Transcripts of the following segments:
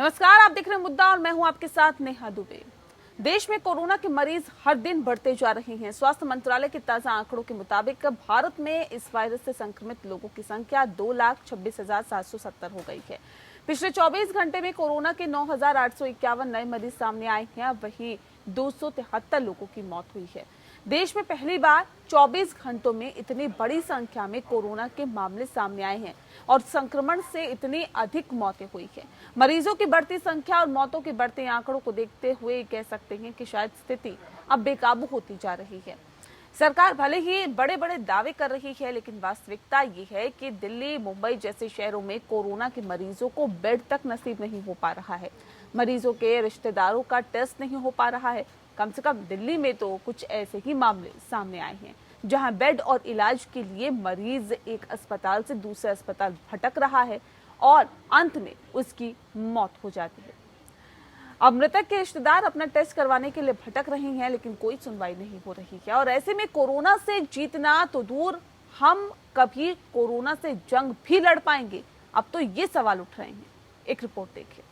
नमस्कार, आप देख रहे हैं मुद्दा और मैं हूं आपके साथ नेहा दुबे। देश में कोरोना के मरीज हर दिन बढ़ते जा रहे हैं। स्वास्थ्य मंत्रालय के ताजा आंकड़ों के मुताबिक भारत में इस वायरस से संक्रमित लोगों की संख्या 2,26,770 हो गई है। पिछले 24 घंटे में कोरोना के 9,851 नए मरीज सामने आए हैं। वहीं 273 लोगों की मौत हुई है। देश में पहली बार 24 घंटों में इतनी बड़ी संख्या में कोरोना के मामले सामने आए हैं और संक्रमण से इतनी अधिक मौतें हुई हैं। मरीजों की बढ़ती संख्या और मौतों के बढ़ते आंकड़ों को देखते हुए कह सकते हैं कि शायद स्थिति अब बेकाबू होती जा रही है। सरकार भले ही बड़े बड़े दावे कर रही है, लेकिन वास्तविकता ये है कि दिल्ली, मुंबई जैसे शहरों में कोरोना के मरीजों को बेड तक नसीब नहीं हो पा रहा है। मरीजों के रिश्तेदारों का टेस्ट नहीं हो पा रहा है। कम से कम दिल्ली में तो कुछ ऐसे ही मामले सामने आए हैं जहां बेड और इलाज के लिए मरीज एक अस्पताल से दूसरे अस्पताल भटक रहा है और अंत में उसकी मौत हो जाती है। अब मृतक के रिश्तेदार अपना टेस्ट करवाने के लिए भटक रहे हैं, लेकिन कोई सुनवाई नहीं हो रही है। और ऐसे में कोरोना से जीतना तो दूर, हम कभी कोरोना से जंग भी लड़ पाएंगे? अब तो ये सवाल उठ रहे हैं। एक रिपोर्ट देखिए।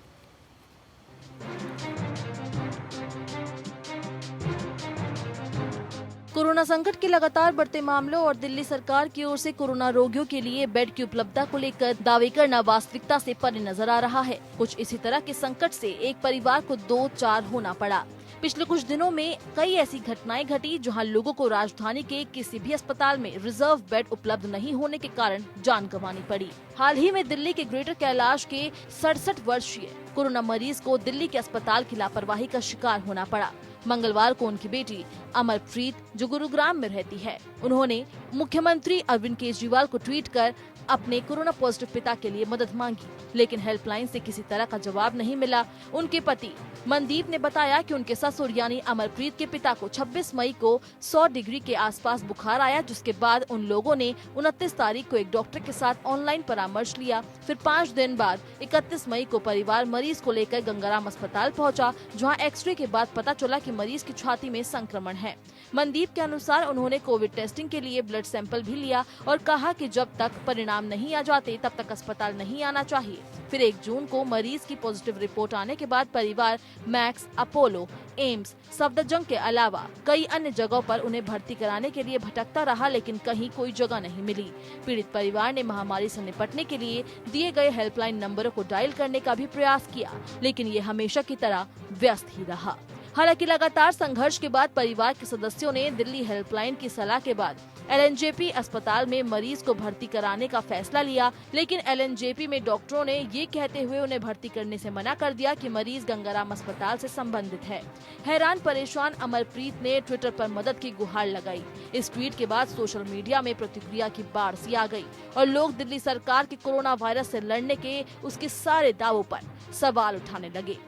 कोरोना संकट के लगातार बढ़ते मामलों और दिल्ली सरकार की ओर से कोरोना रोगियों के लिए बेड की उपलब्धता को लेकर दावे करना वास्तविकता से परे नजर आ रहा है। कुछ इसी तरह के संकट से एक परिवार को 2-4 होना पड़ा। पिछले कुछ दिनों में कई ऐसी घटनाएं घटी जहां लोगों को राजधानी के किसी भी अस्पताल में रिजर्व बेड उपलब्ध नहीं होने के कारण जान गंवानी पड़ी। हाल ही में दिल्ली के ग्रेटर कैलाश के 67 वर्षीय कोरोना मरीज को दिल्ली के अस्पताल की लापरवाही का शिकार होना पड़ा। मंगलवार को उनकी बेटी अमरप्रीत, जो गुरुग्राम में रहती है, उन्होंने मुख्यमंत्री अरविंद केजरीवाल को ट्वीट कर अपने कोरोना पॉजिटिव पिता के लिए मदद मांगी, लेकिन हेल्पलाइन से किसी तरह का जवाब नहीं मिला। उनके पति मनदीप ने बताया कि उनके ससुर यानी अमरप्रीत के पिता को 26 मई को 100 डिग्री के आसपास बुखार आया, जिसके बाद उन लोगों ने 29 तारीख को एक डॉक्टर के साथ ऑनलाइन परामर्श लिया। फिर 5 दिन बाद 31 मई को परिवार मरीज को लेकर गंगाराम अस्पताल पहुंचा, जहां एक्सरे के बाद पता चला कि मरीज की छाती में संक्रमण है। मनदीप के अनुसार उन्होंने कोविड टेस्टिंग के लिए ब्लड सैंपल भी लिया और कहा कि जब तक परिणाम नहीं आ जाते तब तक अस्पताल नहीं आना चाहिए। फिर 1 जून को मरीज की पॉजिटिव रिपोर्ट आने के बाद परिवार मैक्स, अपोलो, एम्स, सफदरजंग के अलावा कई अन्य जगहों पर उन्हें भर्ती कराने के लिए भटकता रहा, लेकिन कहीं कोई जगह नहीं मिली। पीड़ित परिवार ने महामारी से निपटने के लिए दिए गए हेल्पलाइन नंबरों को डायल करने का भी प्रयास किया, लेकिन ये हमेशा की तरह व्यस्त ही रहा। हालांकि लगातार संघर्ष के बाद परिवार के सदस्यों ने दिल्ली हेल्पलाइन की सलाह के बाद एलएनजेपी अस्पताल में मरीज को भर्ती कराने का फैसला लिया, लेकिन एलएनजेपी में डॉक्टरों ने ये कहते हुए उन्हें भर्ती करने से मना कर दिया कि मरीज गंगाराम अस्पताल से संबंधित है। हैरान परेशान अमरप्रीत ने ट्विटर पर मदद की गुहार लगाई। इस ट्वीट के बाद सोशल मीडिया में प्रतिक्रिया की बाढ़ सी आ गई और लोग दिल्ली सरकार के कोरोना वायरस से लड़ने के उसके सारे दावों पर सवाल उठाने लगे।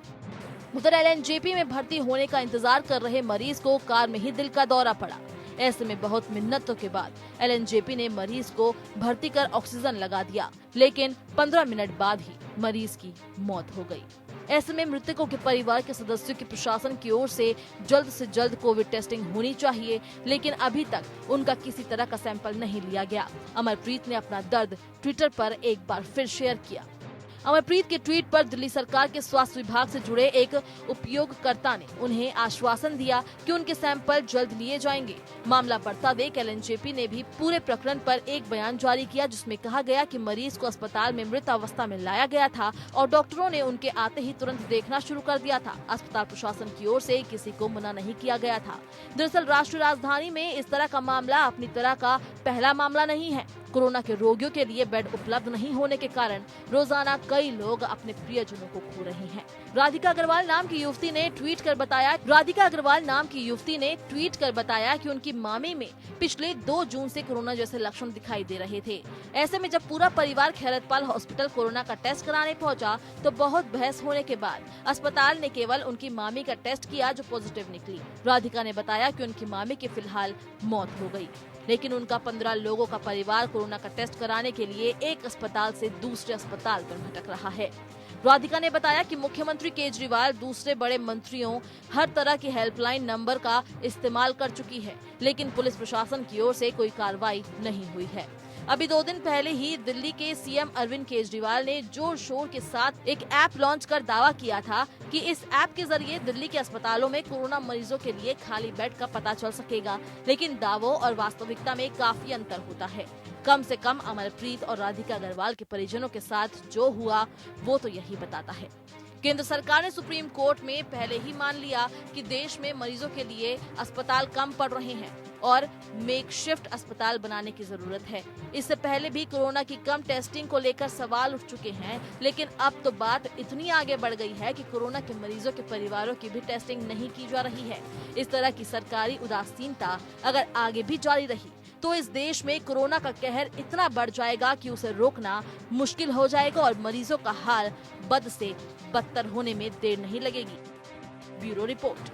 उधर एलएनजेपी में भर्ती होने का इंतजार कर रहे मरीज को कार में ही दिल का दौरा पड़ा। ऐसे में बहुत मिन्नतों के बाद एलएनजेपी ने मरीज को भर्ती कर ऑक्सीजन लगा दिया, लेकिन 15 मिनट बाद ही मरीज की मौत हो गई। ऐसे में मृतकों के परिवार के सदस्यों की प्रशासन की ओर से जल्द कोविड टेस्टिंग होनी चाहिए, लेकिन अभी तक उनका किसी तरह का सैंपल नहीं लिया गया। अमरप्रीत ने अपना दर्द ट्विटर पर एक बार फिर शेयर किया। अमरप्रीत के ट्वीट पर दिल्ली सरकार के स्वास्थ्य विभाग से जुड़े एक उपयोगकर्ता ने उन्हें आश्वासन दिया कि उनके सैंपल जल्द लिए जाएंगे। मामला बढ़ता देख एलएनजेपी ने भी पूरे प्रकरण पर एक बयान जारी किया, जिसमें कहा गया कि मरीज को अस्पताल में मृत अवस्था में लाया गया था और डॉक्टरों ने उनके आते ही तुरंत देखना शुरू कर दिया था। अस्पताल प्रशासन की ओर से किसी को मना नहीं किया गया था। दरअसल राष्ट्रीय राजधानी में इस तरह का मामला अपनी तरह का पहला मामला नहीं है। कोरोना के रोगियों के लिए बेड उपलब्ध नहीं होने के कारण रोजाना कई लोग अपने प्रियजनों को खो रहे हैं। राधिका अग्रवाल नाम की युवती ने ट्वीट कर बताया कि उनकी मामी में पिछले 2 जून से कोरोना जैसे लक्षण दिखाई दे रहे थे। ऐसे में जब पूरा परिवार खैरतपाल हॉस्पिटल कोरोना का टेस्ट कराने पहुंचा तो बहुत बहस होने के बाद अस्पताल ने केवल उनकी मामी का टेस्ट किया, जो पॉजिटिव निकली। राधिका ने बताया कि उनकी मामी की फिलहाल मौत हो गई, लेकिन उनका 15 लोगों का परिवार कोरोना का टेस्ट कराने के लिए एक अस्पताल से दूसरे अस्पताल पर भटक रहा है। राधिका ने बताया कि मुख्यमंत्री केजरीवाल दूसरे बड़े मंत्रियों हर तरह की हेल्पलाइन नंबर का इस्तेमाल कर चुकी है, लेकिन पुलिस प्रशासन की ओर से कोई कार्रवाई नहीं हुई है। अभी 2 दिन पहले ही दिल्ली के सीएम अरविंद केजरीवाल ने जोर शोर के साथ एक ऐप लॉन्च कर दावा किया था कि इस ऐप के जरिए दिल्ली के अस्पतालों में कोरोना मरीजों के लिए खाली बेड का पता चल सकेगा, लेकिन दावों और वास्तविकता में काफी अंतर होता है। कम से कम अमरप्रीत और राधिका अग्रवाल के परिजनों के साथ जो हुआ वो तो यही बताता है। केंद्र सरकार ने सुप्रीम कोर्ट में पहले ही मान लिया कि देश में मरीजों के लिए अस्पताल कम पड़ रहे हैं और मेकशिफ्ट अस्पताल बनाने की जरूरत है। इससे पहले भी कोरोना की कम टेस्टिंग को लेकर सवाल उठ चुके हैं, लेकिन अब तो बात इतनी आगे बढ़ गई है कि कोरोना के मरीजों के परिवारों की भी टेस्टिंग नहीं की जा रही है। इस तरह की सरकारी उदासीनता अगर आगे भी जारी रही तो इस देश में कोरोना का कहर इतना बढ़ जाएगा कि उसे रोकना मुश्किल हो जाएगा और मरीजों का हाल बद से बदतर होने में देर नहीं लगेगी। Bureau report.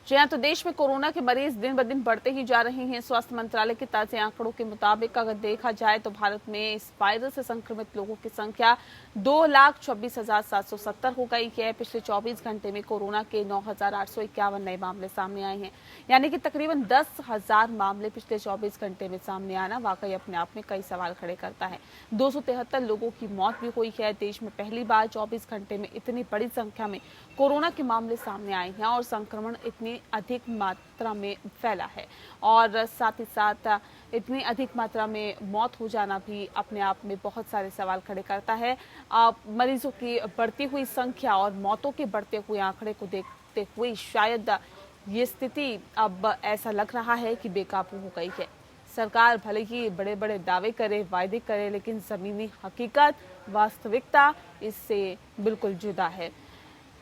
जी हाँ, तो देश में कोरोना के मरीज दिन ब दिन बढ़ते ही जा रहे हैं। स्वास्थ्य मंत्रालय के ताजे आंकड़ों के मुताबिक अगर देखा जाए तो भारत में इस वायरस से संक्रमित लोगों की संख्या 2,26,770 हो गई है। पिछले 24 घंटे में कोरोना के 9,851 नए मामले सामने आए हैं, यानी कि तकरीबन 10,000 मामले पिछले 24 घंटे में सामने आना वाकई अपने आप में कई सवाल खड़े करता है। 273 लोगों की मौत भी हुई है। देश में पहली बार 24 घंटे में इतनी बड़ी संख्या में कोरोना के मामले सामने आए हैं और संक्रमण इतनी अधिक मात्रा में फैला है और साथ ही साथ इतनी अधिक मात्रा में मौत हो जाना भी अपने आप में बहुत सारे सवाल खड़े करता है। मरीजों की बढ़ती हुई संख्या और मौतों के बढ़ते हुए आंकड़े को देखते हुए शायद ये स्थिति अब ऐसा लग रहा है कि बेकाबू हो गई है। सरकार भले ही बड़े बड़े दावे करे, वायदे करे, लेकिन जमीनी हकीकत, वास्तविकता इससे बिल्कुल जुदा है।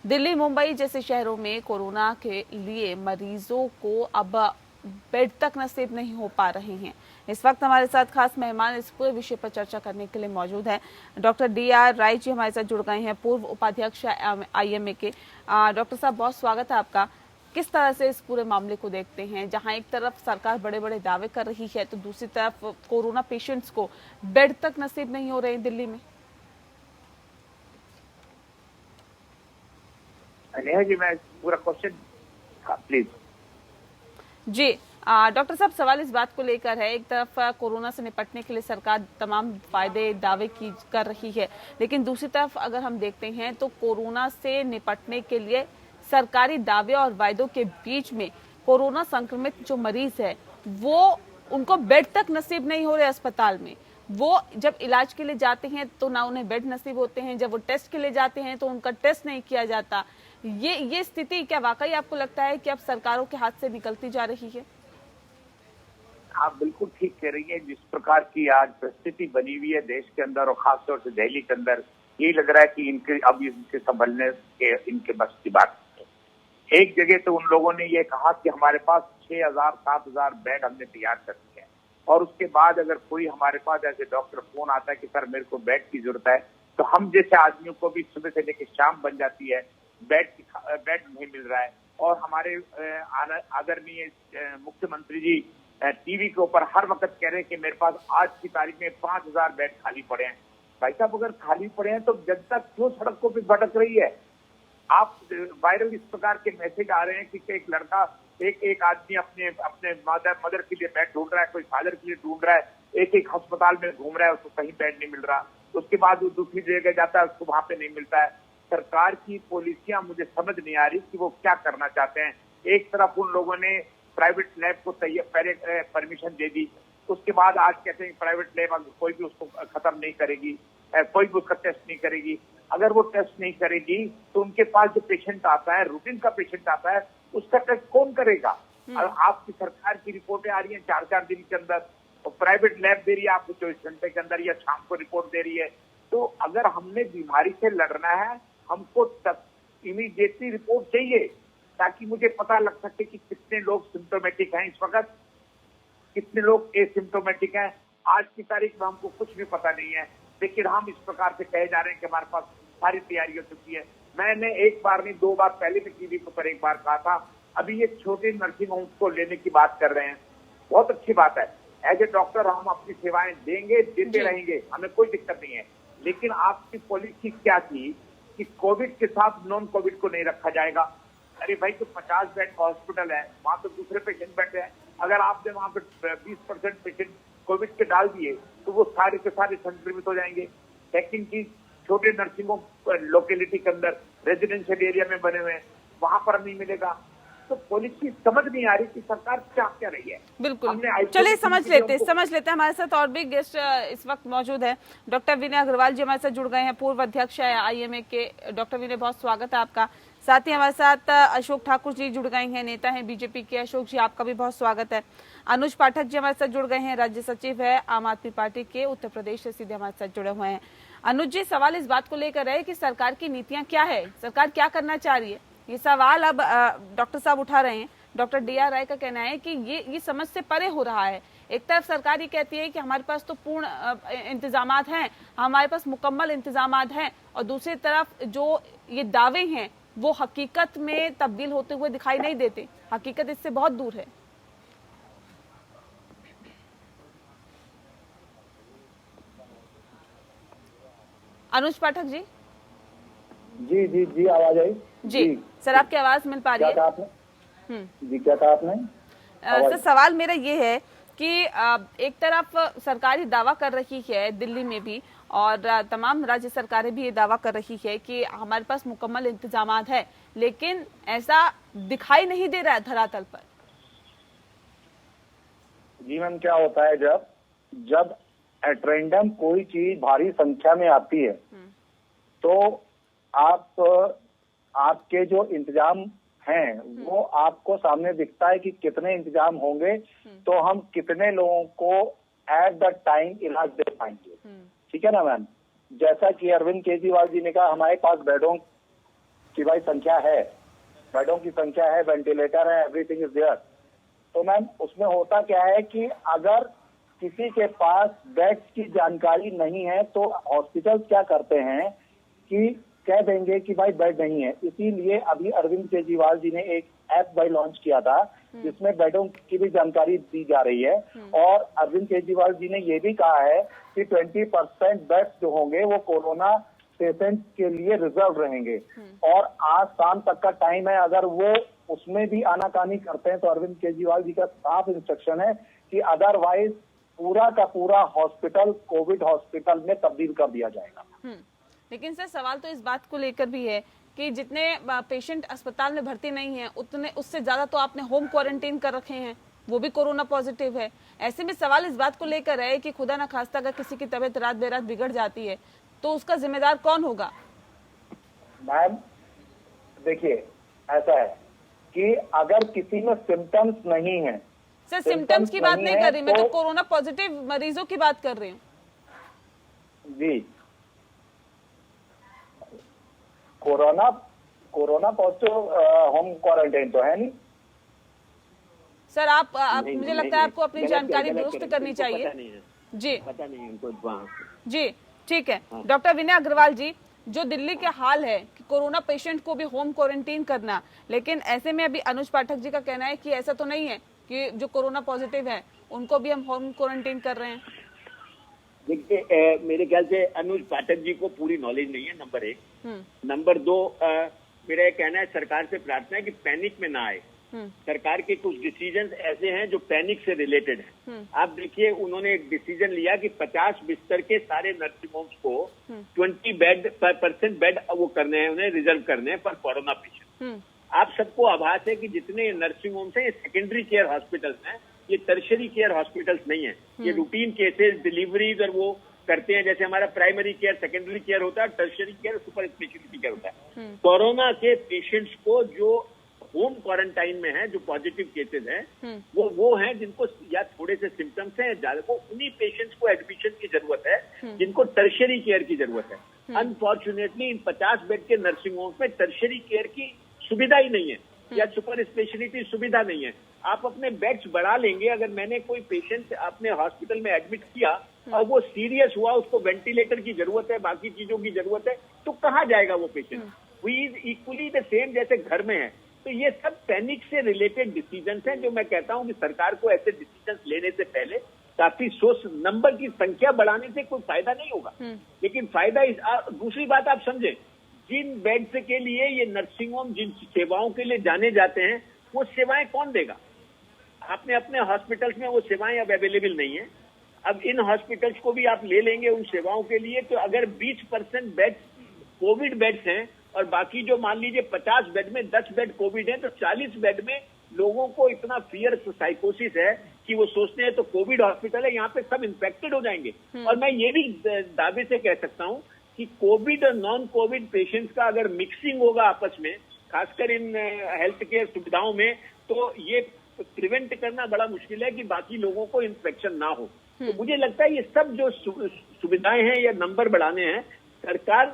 दिल्ली, मुंबई जैसे शहरों में कोरोना के लिए मरीजों को अब बेड तक नसीब नहीं हो पा रहे हैं। इस वक्त हमारे साथ खास मेहमान इस पूरे विषय पर चर्चा करने के लिए मौजूद हैं। डॉक्टर DR राय जी हमारे साथ जुड़ गए हैं, पूर्व उपाध्यक्ष IMA के। डॉक्टर साहब, बहुत स्वागत है आपका। किस तरह से इस पूरे मामले को देखते हैं, जहां एक तरफ सरकार बड़े बड़े दावे कर रही है तो दूसरी तरफ कोरोना पेशेंट्स को बेड तक नसीब नहीं हो रहे हैं दिल्ली में? नेहा जी, मैं पूरा क्वेश्चन प्लीज। जी डॉक्टर साहब, सवाल इस बात को लेकर है, एक तरफ कोरोना से निपटने के लिए सरकार तमाम फायदे दावे की कर रही है, लेकिन दूसरी तरफ अगर हम देखते हैं तो कोरोना से निपटने के लिए सरकारी दावे और वायदों के बीच में कोरोना संक्रमित जो मरीज है वो उनको बेड तक नसीब नहीं हो रहे अस्पताल में। वो जब इलाज के लिए जाते हैं तो ना उन्हें बेड नसीब होते हैं, जब वो टेस्ट के लिए जाते हैं तो उनका टेस्ट नहीं किया जाता। ये स्थिति क्या वाकई आपको लगता है कि अब सरकारों के हाथ से निकलती जा रही है? आप बिल्कुल ठीक कह रही है। जिस प्रकार की आज परिस्थिति बनी हुई है देश के अंदर और खासतौर से दिल्ली के अंदर, यही लग रहा है कि इनके संभलने के इनके बस की बात है। एक जगह तो उन लोगों ने ये कहा कि हमारे पास 6,000-7,000 बेड हमने तैयार कर दिए हैं, और उसके बाद अगर कोई हमारे पास ऐसे डॉक्टर फोन आता है कि सर मेरे को बेड की जरूरत है, तो हम जैसे आदमियों को भी सुबह से लेकर शाम बन जाती है, बेड नहीं मिल रहा है। और हमारे आदरणीय मुख्यमंत्री जी टीवी के ऊपर हर वक्त कह रहे हैं कि मेरे पास आज की तारीख में 5,000 बेड खाली पड़े हैं। भाई साहब, अगर खाली पड़े हैं तो जनता क्यों सड़कों पे भटक रही है? आप वायरल इस प्रकार के मैसेज आ रहे हैं कि एक लड़का एक आदमी अपने मदर के लिए बेड ढूंढ रहा है, कोई फादर के लिए ढूंढ रहा है, एक अस्पताल में घूम रहा है, उसको कहीं बेड नहीं मिल रहा, उसके बाद वो दूसरी जगह जाता है, उसको वहां पे नहीं मिलता है। सरकार की पॉलिसियां मुझे समझ नहीं आ रही कि वो क्या करना चाहते हैं। एक तरफ उन लोगों ने प्राइवेट लैब को पहले परमिशन दे दी, उसके बाद आज कहते हैं प्राइवेट लैब कोई भी उसको खत्म नहीं करेगी, कोई भी उसका टेस्ट नहीं करेगी। अगर वो टेस्ट नहीं करेगी तो उनके पास जो पेशेंट आता है, रूटीन का पेशेंट आता है, उसका टेस्ट कौन करेगा? आपकी सरकार की रिपोर्टें आ रही हैं 4-4 दिन के अंदर, और प्राइवेट लैब दे रही है आपको 24 घंटे के अंदर या शाम को रिपोर्ट दे रही है। तो अगर हमने बीमारी से लड़ना है, हमको इमीडिएटली रिपोर्ट चाहिए ताकि मुझे पता लग सके कि कितने लोग सिम्टोमेटिक हैं इस वक्त, कितने लोग एसिम्टोमेटिक हैं। आज की तारीख में हमको कुछ भी पता नहीं है, लेकिन हम इस प्रकार से कहे जा रहे हैं कि हमारे पास सारी तैयारी हो चुकी है। मैंने एक बार नहीं 2 बार पहले भी टीवी पर एक बार कहा था, अभी ये छोटे नर्सिंग होम्स को लेने की बात कर रहे हैं, बहुत अच्छी बात है। एज ए डॉक्टर हम अपनी सेवाएं देते रहेंगे, हमें कोई दिक्कत नहीं है, लेकिन आपकी पॉलिसी क्या थी कि कोविड के साथ नॉन कोविड को नहीं रखा जाएगा? अरे भाई, तो 50 बेड का हॉस्पिटल है, वहां तो दूसरे पेशेंट बैठे हैं। अगर आपने वहां पे 20% पेशेंट कोविड के डाल दिए तो वो सारे के सारे संक्रमित हो जाएंगे। सेकंड चीज, छोटे नर्सिंग होम लोकेलिटी के अंदर रेजिडेंशियल एरिया में बने हुए हैं, वहां पर नहीं मिलेगा। तो पॉलिसी समझ नहीं आ रही कि सरकार क्या रही है। बिल्कुल, चलिए समझ लेते हैं। हमारे साथ और भी गेस्ट इस वक्त मौजूद है। डॉक्टर विनय अग्रवाल जी हमारे साथ जुड़ गए हैं, पूर्व अध्यक्ष है IMA के। डॉक्टर विनय, बहुत स्वागत है आपका। साथ ही हमारे साथ अशोक ठाकुर जी जुड़ गए हैं, नेता हैं BJP के। अशोक जी, आपका भी बहुत स्वागत है। अनुज पाठक जी हमारे साथ जुड़ गए हैं, राज्य सचिव है आम आदमी पार्टी के, उत्तर प्रदेश से सीधे हमारे साथ जुड़े हुए हैं। अनुज जी, सवाल इस बात को लेकर है कि सरकार की नीतियां क्या है, सरकार क्या करना चाह रही है, ये सवाल अब डॉक्टर साहब उठा रहे हैं। डॉक्टर DR राय का कहना है कि ये समझ से परे हो रहा है। एक तरफ सरकार ये कहती है कि हमारे पास तो पूर्ण इंतजामात हैं, हमारे पास मुकम्मल इंतजामात हैं, और दूसरी तरफ जो ये दावे हैं वो हकीकत में तब्दील होते हुए दिखाई नहीं देते। हकीकत इससे बहुत दूर है। अनुज पाठक जी। जी आवाज आई जी सर, आपकी आवाज मिल पा रही है? क्या कहा आपने? जी, क्या कहा आपने? सर, सवाल मेरा ये है कि एक तरफ सरकार ये दावा कर रही है, दिल्ली में भी और तमाम राज्य सरकारें भी ये दावा कर रही है कि हमारे पास मुकम्मल इंतजामात है, लेकिन ऐसा दिखाई नहीं दे रहा है धरातल पर। जी मैम, क्या होता है जब एट रैंडम कोई चीज भारी संख्या में आती है तो आपके जो इंतजाम हैं वो आपको सामने दिखता है कि कितने इंतजाम होंगे तो हम कितने लोगों को एट द टाइम इलाज दे पाएंगे। ठीक है ना मैम? जैसा कि अरविंद केजरीवाल जी ने कहा, हमारे पास बेडों की भाई संख्या है, बेडों की संख्या है, वेंटिलेटर है, एवरीथिंग इज देयर। तो मैम उसमें होता क्या है कि अगर किसी के पास बेड्स की जानकारी नहीं है तो हॉस्पिटल क्या करते हैं कि कह देंगे कि भाई बेड नहीं है। इसीलिए अभी अरविंद केजरीवाल जी ने एक ऐप भाई लॉन्च किया था जिसमें बेडों की भी जानकारी दी जा रही है, और अरविंद केजरीवाल जी ने ये भी कहा है कि 20% बेड्स जो होंगे वो कोरोना पेशेंट के लिए रिजर्व रहेंगे, और आज शाम तक का टाइम है। अगर वो उसमें भी आनाकानी करते हैं तो अरविंद केजरीवाल जी का साफ इंस्ट्रक्शन है कि अदरवाइज पूरा का पूरा हॉस्पिटल कोविड हॉस्पिटल में तब्दील कर दिया जाएगा। लेकिन सर, सवाल तो इस बात को लेकर भी है कि जितने पेशेंट अस्पताल में भर्ती नहीं है उतने उससे ज्यादा तो आपने होम क्वारंटीन कर रखे हैं, वो भी कोरोना पॉजिटिव है। ऐसे में सवाल इस बात को लेकर है कि खुदा ना खास्ता अगर किसी की तबीयत रात बेरात बिगड़ जाती है तो उसका जिम्मेदार कौन होगा? मैम देखिए, ऐसा है कि अगर किसी में सिम्टम्स नहीं है। सर, सिम्टम्स की बात नहीं कर रही मैं, तो कोरोना पॉजिटिव मरीजों की बात कर रही हूँ। जी, कोरोना पॉजिटिव होम क्वारंटाइन तो है नहीं सर। आप मुझे लगता है आपको अपनी जानकारी दुरुस्त करनी चाहिए। जी, पता नहीं उनको। जी ठीक है। डॉक्टर विनय अग्रवाल जी, जो दिल्ली के हाल है कि कोरोना पेशेंट को भी होम क्वारंटीन करना, लेकिन ऐसे में अभी अनुज पाठक जी का कहना है कि ऐसा तो नहीं है कि जो कोरोना पॉजिटिव है उनको भी हम होम क्वारंटीन कर रहे हैं। देखिए, मेरे ख्याल से अनुज पाठक जी को पूरी नॉलेज नहीं है, नंबर 1। नंबर 2, मेरा ये कहना है सरकार से प्रार्थना है कि पैनिक में ना आए। सरकार के कुछ डिसीजन ऐसे हैं जो पैनिक से रिलेटेड हैं। आप देखिए, उन्होंने एक डिसीजन लिया कि 50 बिस्तर के सारे नर्सिंग होम्स को 20% बेड वो करने हैं, उन्हें रिजर्व करने हैं फॉर कोरोना पेशेंट। आप सबको आभास है कि जितने नर्सिंग होम्स हैं ये सेकेंडरी केयर हॉस्पिटल्स हैं, ये टर्शियरी केयर हॉस्पिटल्स नहीं है। ये रूटीन केसेस, डिलीवरीज और वो करते हैं, जैसे हमारा प्राइमरी केयर, सेकेंडरी केयर होता है, tertiary care, super speciality care होता है। कोरोना के पेशेंट्स को जो होम क्वारंटाइन में है, जो पॉजिटिव केसेस हैं, वो हैं जिनको या थोड़े से सिम्टम्स हैं, ज्यादा को उन्हीं पेशेंट्स को एडमिशन की जरूरत है जिनको टर्शियरी केयर की जरूरत है। अनफॉर्चुनेटली इन 50 बेड के नर्सिंग होम्स में टर्शियरी केयर की सुविधा ही नहीं है या सुपर स्पेशलिटी सुविधा नहीं है। आप अपने बेड्स बढ़ा लेंगे, अगर मैंने कोई पेशेंट अपने हॉस्पिटल में एडमिट किया और वो सीरियस हुआ, उसको वेंटिलेटर की जरूरत है, बाकी चीजों की जरूरत है, तो कहाँ जाएगा वो patient? We is equally the same जैसे घर में है। तो ये सब पैनिक से रिलेटेड डिसीजंस हैं, जो मैं कहता हूं कि सरकार को ऐसे डिसीजंस लेने से पहले काफी सोच, नंबर की संख्या बढ़ाने से कोई फायदा नहीं होगा, लेकिन फायदा दूसरी बात आप समझे, जिन बेड्स के लिए ये नर्सिंग होम जिन सेवाओं के लिए जाने जाते हैं वो सेवाएं कौन देगा? आपने अपने हॉस्पिटल्स में वो सेवाएं अब अवेलेबल नहीं है। अब इन हॉस्पिटल्स को भी आप ले लेंगे उन सेवाओं के लिए, तो अगर 20% बेड कोविड बेड्स हैं और बाकी जो मान लीजिए 50 बेड में 10 बेड कोविड है, तो 40 बेड में लोगों को इतना फियर साइकोसिस है कि वो सोचते हैं तो कोविड हॉस्पिटल है, यहाँ पे सब इन्फेक्टेड हो जाएंगे। और मैं ये भी दावे से कह सकता हूँ कि कोविड और नॉन कोविड पेशेंट्स का अगर मिक्सिंग होगा आपस में, खासकर इन हेल्थ केयर सुविधाओं में, तो ये प्रिवेंट करना बड़ा मुश्किल है कि बाकी लोगों को इन्फेक्शन ना हो। तो मुझे लगता है ये सब जो सुविधाएं हैं या नंबर बढ़ाने हैं, सरकार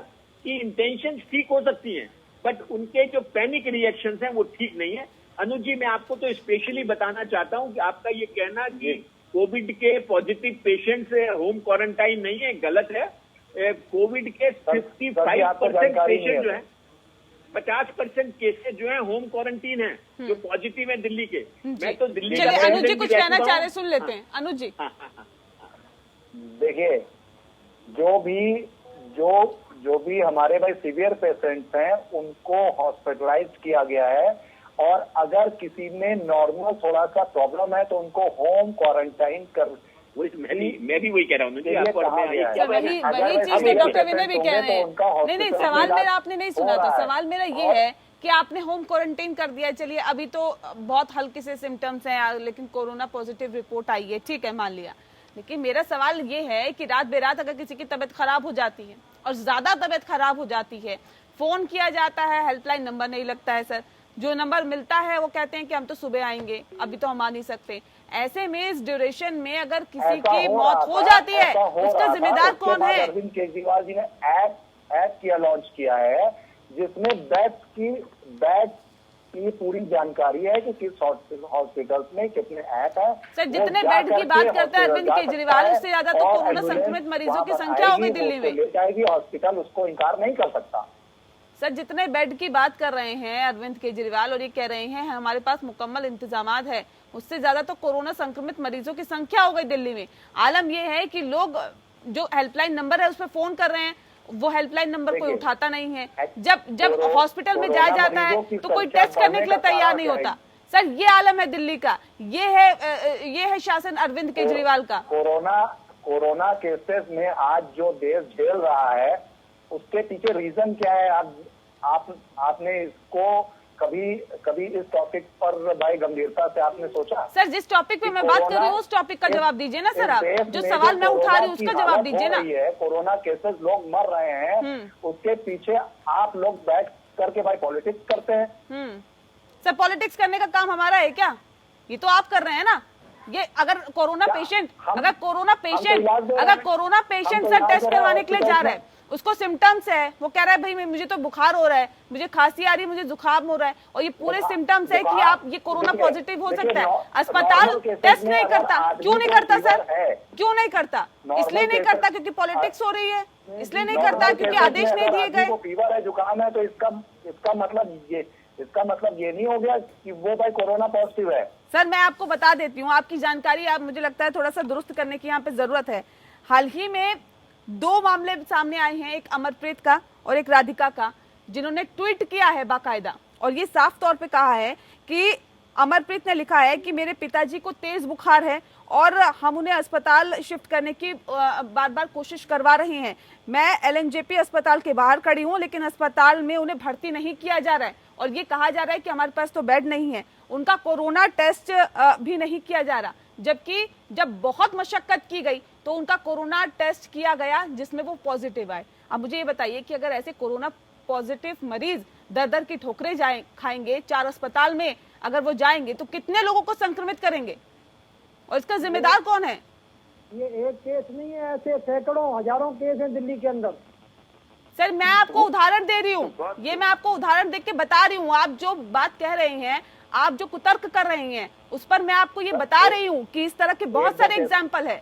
की इंटेंशन ठीक हो सकती हैं, बट उनके जो पैनिक रिएक्शंस हैं वो ठीक नहीं है। अनुज जी, मैं आपको तो स्पेशली बताना चाहता हूं कि आपका ये कहना कि कोविड के पॉजिटिव पेशेंट्स होम क्वारंटाइन नहीं है, गलत है। कोविड के 55% पेशेंट जो है, 50% केसेस जो है होम क्वारंटीन है, जो पॉजिटिव है दिल्ली के। मैं तो दिल्ली चलिए अनुज जी कुछ कहना चाह रहे, सुन लेते हैं अनुज जी। देखिए, जो भी हमारे भाई सीवियर पेशेंट्स हैं उनको हॉस्पिटलाइज किया गया है, और अगर किसी में नॉर्मल थोड़ा सा प्रॉब्लम है तो उनको होम क्वारंटाइन कर, मैं भी वही कह रहा हूँ। वही चीज डॉक्टर विनय भी कह रहे हैं। नहीं, सवाल मेरा आपने नहीं सुना था। सवाल मेरा ये है कि आपने होम क्वारंटाइन कर दिया, चलिए अभी तो बहुत हल्के से सिम्टम्स हैं, लेकिन कोरोना पॉजिटिव रिपोर्ट आई है, ठीक है मान लिया। लेकिन मेरा सवाल ये है कि रात बेरात अगर किसी की तबीयत खराब हो जाती है और ज्यादा तबीयत खराब हो जाती है, फोन किया जाता है, हेल्पलाइन नंबर नहीं लगता है सर, जो नंबर मिलता है वो कहते हैं कि हम तो सुबह आएंगे, अभी तो हम आ नहीं सकते। ऐसे में इस ड्यूरेशन में अगर किसी की मौत हो जाती है, उसका जिम्मेदार कौन है? अरविंद केजरीवाल जी ने ऐप किया लॉन्च किया है, जिसमें बेड की पूरी जानकारी है कि किस हॉस्पिटल में कितने ऐप है। सर, जितने बेड की बात करते हैं अरविंद केजरीवाल, उससे ज्यादा तो कोरोना संक्रमित मरीजों की संख्या हो गई दिल्ली में। ले जाएगी हॉस्पिटल, उसको इनकार नहीं कर सकता। सर, जितने बेड की बात कर रहे हैं अरविंद केजरीवाल और ये कह रहे हैं हमारे पास मुकम्मल इंतजामात है, उससे ज्यादा तो कोरोना संक्रमित मरीजों की संख्या हो गई दिल्ली में। आलम यह है कि लोग जो हेल्पलाइन नंबर है उस पर फोन कर रहे हैं, वो हेल्पलाइन नंबर कोई उठाता नहीं है। जब हॉस्पिटल में जाया जाता है तो कोई टेस्ट करने के लिए तैयार नहीं होता। सर, ये आलम है दिल्ली का, ये है शासन अरविंद केजरीवाल का। कोरोना केसेस में आज जो देश झेल रहा है उसके पीछे रीजन क्या है? आपने इसको कभी इस टॉपिक पर भाई गंभीरता से आपने सोचा? सर, जिस टॉपिक पे मैं बात कर रही हूँ उस टॉपिक का जवाब दीजिए ना सर। आप जो सवाल मैं उठा रही हूँ उसका जवाब दीजिए ना। कोरोना केसेस लोग मर रहे हैं, उसके पीछे आप लोग बैठ करके भाई पॉलिटिक्स करते हैं। सर, पॉलिटिक्स करने का काम हमारा है क्या? ये तो आप कर रहे हैं ना। ये अगर कोरोना पेशेंट सर टेस्ट करवाने के लिए जा रहा है, उसको सिम्टम्स है, वो कह रहा है भाई मुझे तो बुखार हो रहा है, मुझे खांसी आ रही है, मुझे जुकाम हो रहा है, और ये पूरे सिम्टम्स है कि आप ये कोरोना पॉजिटिव हो सकता है, अस्पताल टेस्ट नहीं करता। क्यों नहीं करता सर? क्यों नहीं करता? इसलिए नहीं करता क्योंकि पॉलिटिक्स हो रही है, इसलिए नहीं करता क्योंकि आदेश नहीं दिए गए। फीवर है, जुकाम है, तो इसका मतलब ये नहीं हो गया कि वो भाई कोरोना पॉजिटिव है। सर, मैं आपको बता देती हूँ, आपकी जानकारी आप मुझे लगता है थोड़ा सा दुरुस्त करने की यहाँ पे जरूरत है। हाल ही में 2 मामले सामने आए हैं, एक अमरप्रीत का और एक राधिका का, जिन्होंने ट्वीट किया है बाकायदा, और ये साफ तौर पे कहा है कि अमरप्रीत ने लिखा है कि मेरे पिताजी को तेज बुखार है और हम उन्हें अस्पताल शिफ्ट करने की बार बार कोशिश करवा रहे हैं। मैं LNJP अस्पताल के बाहर खड़ी हूँ, लेकिन अस्पताल में उन्हें भर्ती नहीं किया जा रहा है, और ये कहा जा रहा है कि हमारे पास तो बेड नहीं है। उनका कोरोना टेस्ट भी नहीं किया जा रहा, जबकि जब बहुत मशक्कत की गई तो उनका कोरोना टेस्ट किया गया जिसमें वो पॉजिटिव आए। अब मुझे ये बताइए कि अगर ऐसे कोरोना पॉजिटिव मरीज दर की ठोकरें खाएंगे, 4 अस्पताल में अगर वो जाएंगे तो कितने लोगों को संक्रमित करेंगे, और इसका जिम्मेदार कौन है? ये एक केस नहीं है, ऐसे सैकड़ों हजारों केस हैं दिल्ली के अंदर। सर, मैं आपको उदाहरण दे रही हूँ, ये मैं आपको उदाहरण देख के बता रही हूँ। आप जो बात कह रहे हैं, आप जो कुतर्क कर रहे हैं, उस पर मैं आपको ये बता रही हूँ कि इस तरह के बहुत सारे एग्जाम्पल है।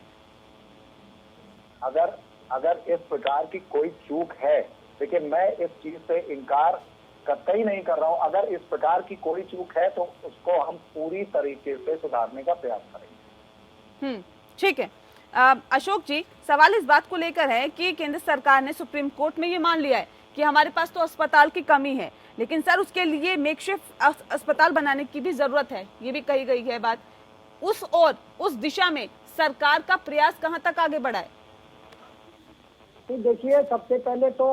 अगर इस प्रकार की कोई चूक है, देखिए मैं इस चीज से इनकार कतई नहीं कर रहा हूं, अगर इस प्रकार की कोई चूक है तो उसको हम पूरी तरीके से सुधारने का प्रयास करेंगे। ठीक है। अशोक जी, सवाल इस बात को लेकर है कि केंद्र सरकार ने सुप्रीम कोर्ट में ये मान लिया है कि हमारे पास तो अस्पताल की कमी है, लेकिन सर उसके लिए मेकशिफ्ट अस्पताल बनाने की भी जरूरत है, ये भी कही गई है बात। उस दिशा में सरकार का प्रयास कहां तक आगे बढ़ा है? तो देखिए, सबसे पहले तो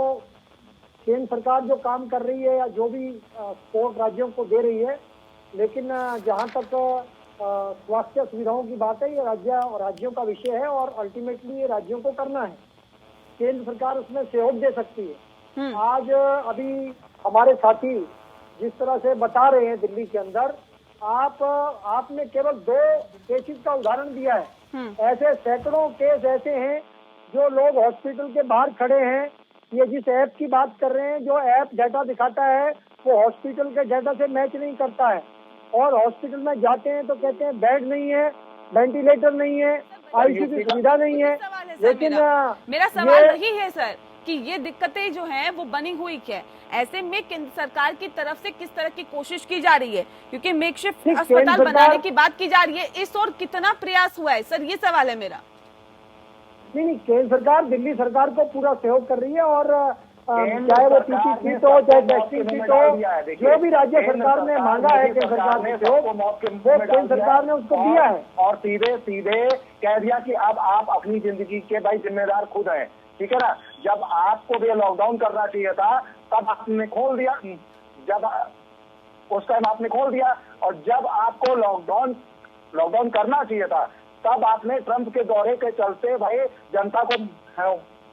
केंद्र सरकार जो काम कर रही है या जो भी सपोर्ट राज्यों को दे रही है, लेकिन जहां तक स्वास्थ्य सुविधाओं की बात है, ये राज्यों का विषय है और अल्टीमेटली ये राज्यों को करना है। केंद्र सरकार उसमें सहयोग दे सकती है। आज अभी हमारे साथी जिस तरह से बता रहे हैं दिल्ली के अंदर, आपने केवल 2 केसेस का उदाहरण दिया है। ऐसे सैकड़ों केस ऐसे हैं जो लोग हॉस्पिटल के बाहर खड़े हैं। ये जिस ऐप की बात कर रहे हैं, जो ऐप डाटा दिखाता है वो हॉस्पिटल के डाटा से मैच नहीं करता है, और हॉस्पिटल में जाते हैं तो कहते हैं बेड नहीं है, वेंटिलेटर नहीं है, आईसीयू की सुविधा नहीं है। लेकिन मेरा सवाल यही है सर कि ये दिक्कतें जो हैं वो बनी हुई क्या है? ऐसे में केंद्र सरकार की तरफ से किस तरह की कोशिश की जा रही है? क्योंकि मेकशिफ्ट अस्पताल बनाने की बात की जा रही है, इस और कितना प्रयास हुआ है सर, ये सवाल है मेरा। नहीं, केंद्र सरकार दिल्ली सरकार को पूरा सहयोग कर रही है, और चाहे वो पीपी किट हो, चाहे वैक्सीन किट हो, जो भी राज्य सरकार ने मांगा है केंद्र सरकार ने सहयोग, वो केंद्र सरकार ने उसको दिया है। और सीधे सीधे कह दिया कि अब आप अपनी जिंदगी के भाई जिम्मेदार खुद हैं, ठीक है ना। जब आपको भी लॉकडाउन करना चाहिए था तब आपने खोल दिया, जब उस टाइम आपने खोल दिया, और जब आपको लॉकडाउन करना चाहिए था तब आपने ट्रंप के दौरे के चलते भाई जनता को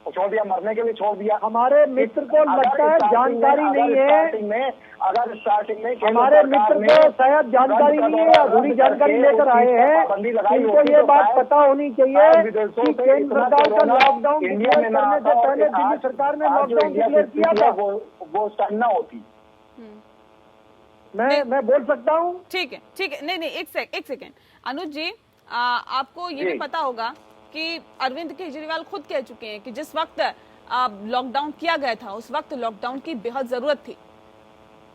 छोड़ दिया, मरने के लिए छोड़ दिया। हमारे मित्र को लगता है जानकारी नहीं है, अगर स्टार्टिंग में हमारे मित्र को शायद जानकारी नहीं है, अधूरी जानकारी लेकर आए हैं। इनको ये बात पता होनी चाहिए कि केंद्र सरकार का लॉकडाउन डिक्लेयर करने से पहले दिल्ली सरकार ने लॉकडाउन डिक्लेयर किया था, वो स्टैंड ना होती। मैं बोल सकता हूँ? ठीक है, नहीं, एक सेकेंड अनुज जी, आपको ये भी पता होगा कि अरविंद केजरीवाल खुद कह चुके हैं कि जिस वक्त लॉकडाउन किया गया था उस वक्त लॉकडाउन की बेहद जरूरत थी,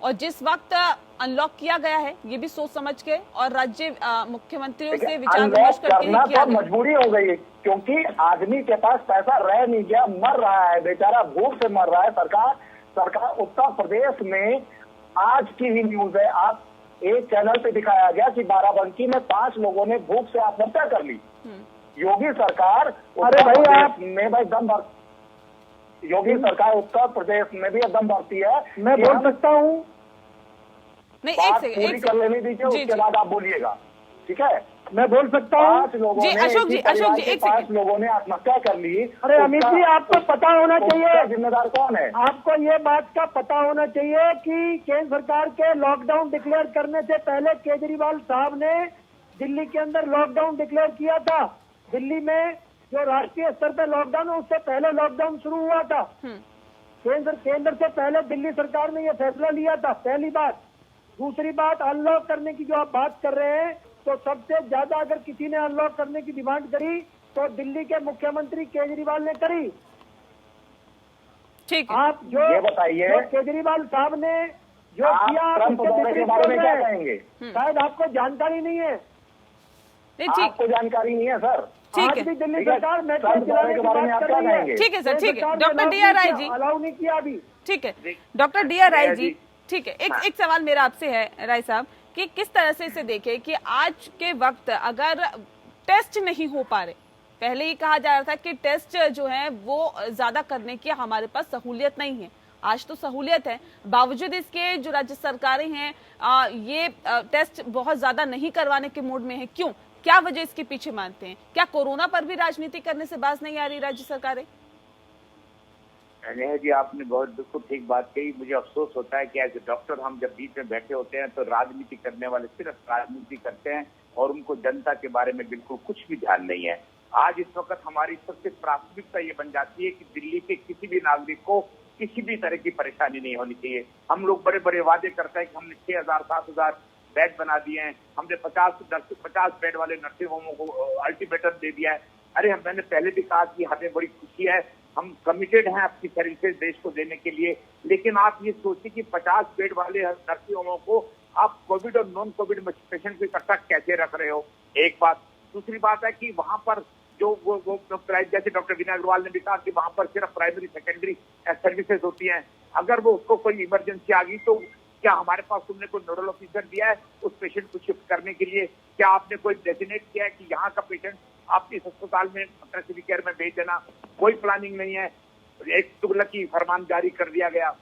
और जिस वक्त अनलॉक किया गया है ये भी सोच समझ के और राज्य मुख्यमंत्रियों से विचार विमर्श करके ही किया गया। मजबूरी हो गई क्योंकि आदमी के पास पैसा रह नहीं गया, मर रहा है बेचारा, भूख से मर रहा है। सरकार उत्तर प्रदेश में आज की ही न्यूज है, आप एक चैनल पे दिखाया गया कि बाराबंकी में 5 लोगों ने भूख से आत्महत्या कर ली। योगी सरकार अरे भाई आप में भाई दम भर, योगी सरकार उत्तर प्रदेश में भी दम भरती है। मैं बोल सकता हूँ? नहीं, बात पूरी कर लेनी दीजिए, उसके बाद आप बोलिएगा, ठीक है? मैं बोल सकता हूँ? 5 लोगों जी, ने, अशोक जी, एक 5 लोगों ने आत्महत्या कर ली। अरे अमित जी, आपको पता होना चाहिए जिम्मेदार कौन है? आपको ये बात का पता होना चाहिए कि केंद्र सरकार के लॉकडाउन डिक्लेयर करने से पहले केजरीवाल साहब ने दिल्ली के अंदर लॉकडाउन डिक्लेयर किया था। दिल्ली में जो राष्ट्रीय स्तर पर लॉकडाउन है उससे पहले लॉकडाउन शुरू हुआ था। केंद्र से पहले दिल्ली सरकार ने यह फैसला लिया था, पहली बात। दूसरी बात, अनलॉक करने की जो आप बात कर रहे हैं, तो सबसे ज्यादा अगर किसी ने अनलॉक करने की डिमांड करी तो दिल्ली के मुख्यमंत्री केजरीवाल ने करी। ठीक है, आप जो बताइए, केजरीवाल साहब ने जो किया के बारे में क्या कहेंगे? शायद आपको जानकारी नहीं है। आपको जानकारी नहीं है सर। ठीक है, दिल्ली सरकार मेट्रो चलाने की बात कर रही है। ठीक है सर, ठीक है डॉक्टर डी.आर. राय जी, अलाउ नहीं किया अभी। ठीक है डॉक्टर डी.आर. राय जी, ठीक है, एक सवाल मेरा आपसे है राय साहब कि किस तरह से इसे देखें कि आज के वक्त अगर टेस्ट नहीं हो पा रहे, पहले ही कहा जा रहा था कि टेस्ट जो है वो ज्यादा करने की हमारे पास सहूलियत नहीं है, आज तो सहूलियत है, बावजूद इसके जो राज्य सरकारें हैं ये टेस्ट बहुत ज्यादा नहीं करवाने के मूड में है। क्यों, क्या वजह इसके पीछे मानते हैं? क्या कोरोना पर भी राजनीति करने से बाज नहीं आ रही राज्य सरकारें? नेहा जी, आपने बहुत बिल्कुल ठीक बात कही। मुझे अफसोस होता है कि एज ए डॉक्टर हम जब बीच में बैठे होते हैं तो राजनीति करने वाले सिर्फ राजनीति करते हैं और उनको जनता के बारे में बिल्कुल कुछ भी ध्यान नहीं है। आज इस वक्त हमारी सबसे प्राथमिकता ये बन जाती है कि दिल्ली के किसी भी नागरिक को किसी भी तरह की परेशानी नहीं होनी चाहिए। हम लोग बड़े बड़े वादे करते हैं कि हमने 6,000 7,000 बेड बना दिए हैं, हमने 50 बेड वाले नर्सिंग होमों को अल्टीमेटम दे दिया है। अरे मैंने पहले भी कहा कि हमें बड़ी खुशी है, हम कमिटेड हैं अपनी सर्विसेज देश को देने के लिए, लेकिन आप ये सोचिए कि 50 बेड वाले नर्सिंग होमों को आप कोविड और नॉन कोविड पेशेंट को इकट्ठा कैसे रख रहे हो, एक बात। दूसरी बात है कि वहां पर जो वो जैसे डॉक्टर विनय अग्रवाल ने भी कहा कि वहां पर सिर्फ प्राइमरी सेकेंडरी सर्विसेज होती हैं, अगर वो उसको कोई इमरजेंसी आ गई तो क्या हमारे पास तुमने कोई नोडल ऑफिसर दिया है उस पेशेंट को शिफ्ट करने के लिए? क्या आपने कोई डेजिग्नेट किया है कि यहाँ का पेशेंट आप इस अस्पताल में टर्शरी केयर में भेज देना, कोई प्लानिंग नहीं है। एक तुगलकी फरमान जारी कर दिया गया।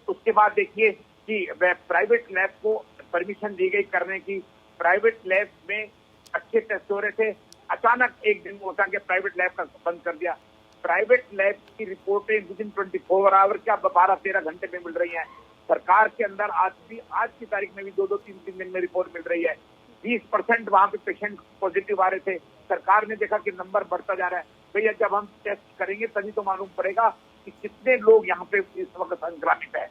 उसके बाद देखिए कि प्राइवेट लैब को परमिशन दी गई करने की, प्राइवेट लैब में अच्छे टेस्ट हो रहे थे, अचानक एक दिन होता कि प्राइवेट लैब का बंद कर दिया। प्राइवेट लैब की रिपोर्टें विद इन 24 आवर क्या 12-13 घंटे में मिल रही हैं। सरकार के अंदर आज की तारीख में भी 2-2, 3-3 दिन में रिपोर्ट मिल रही है। 20% वहां पे पेशेंट पॉजिटिव आ रहे थे। सरकार ने देखा कि नंबर बढ़ता जा रहा है। भैया जब हम टेस्ट करेंगे तभी तो मालूम पड़ेगा कि कितने लोग यहाँ पे इस वक्त संक्रमित है।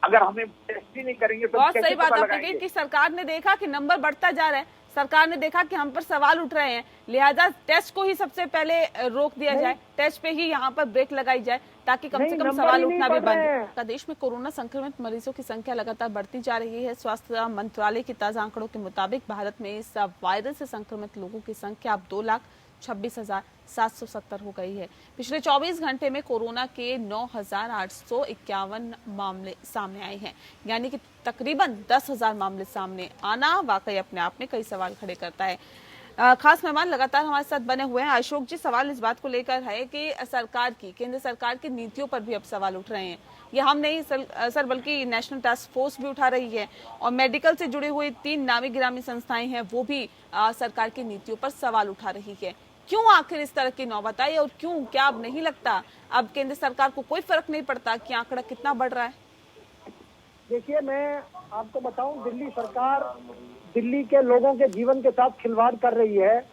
अगर हमें टेस्ट ही नहीं करेंगे तो बहुत सही बात आपने कही कि सरकार ने देखा कि नंबर बढ़ता जा रहा है, सरकार ने देखा कि हम पर सवाल उठ रहे हैं, लिहाजा टेस्ट को ही सबसे पहले रोक दिया जाए, टेस्ट पे ही यहाँ पर ब्रेक लगाई जाए ताकि कम से कम सवाल उठना भी बंद हो। देश में कोरोना संक्रमित मरीजों की संख्या लगातार बढ़ती जा रही है। स्वास्थ्य मंत्रालय के ताजा आंकड़ों के मुताबिक भारत में इस वायरस से संक्रमित लोगों की संख्या अब 2,26,770 हो गई है। पिछले 24 घंटे में कोरोना के 9,851 मामले सामने आए हैं, यानी कि तकरीबन 10,000 मामले सामने आना वाकई अपने आप में कई सवाल खड़े करता है। खास मेहमान लगातार हमारे साथ बने हुए हैं। अशोक जी, सवाल इस बात को लेकर है कि केंद्र सरकार की नीतियों पर भी अब सवाल उठ रहे हैं। ये हम नहीं सर बल्कि नेशनल टास्क फोर्स भी उठा रही है और मेडिकल से जुड़ी हुई 3 नामी गिरामी संस्थाएं हैं, वो भी सरकार की नीतियों पर सवाल उठा रही है। क्यों आखिर इस तरह की नौबत आई और क्यों, क्या अब नहीं लगता अब केंद्र सरकार को कोई फर्क नहीं पड़ता कि आंकड़ा कितना बढ़ रहा है? देखिए, मैं आपको बताऊं, दिल्ली सरकार दिल्ली के लोगों के जीवन के साथ खिलवाड़ कर रही है।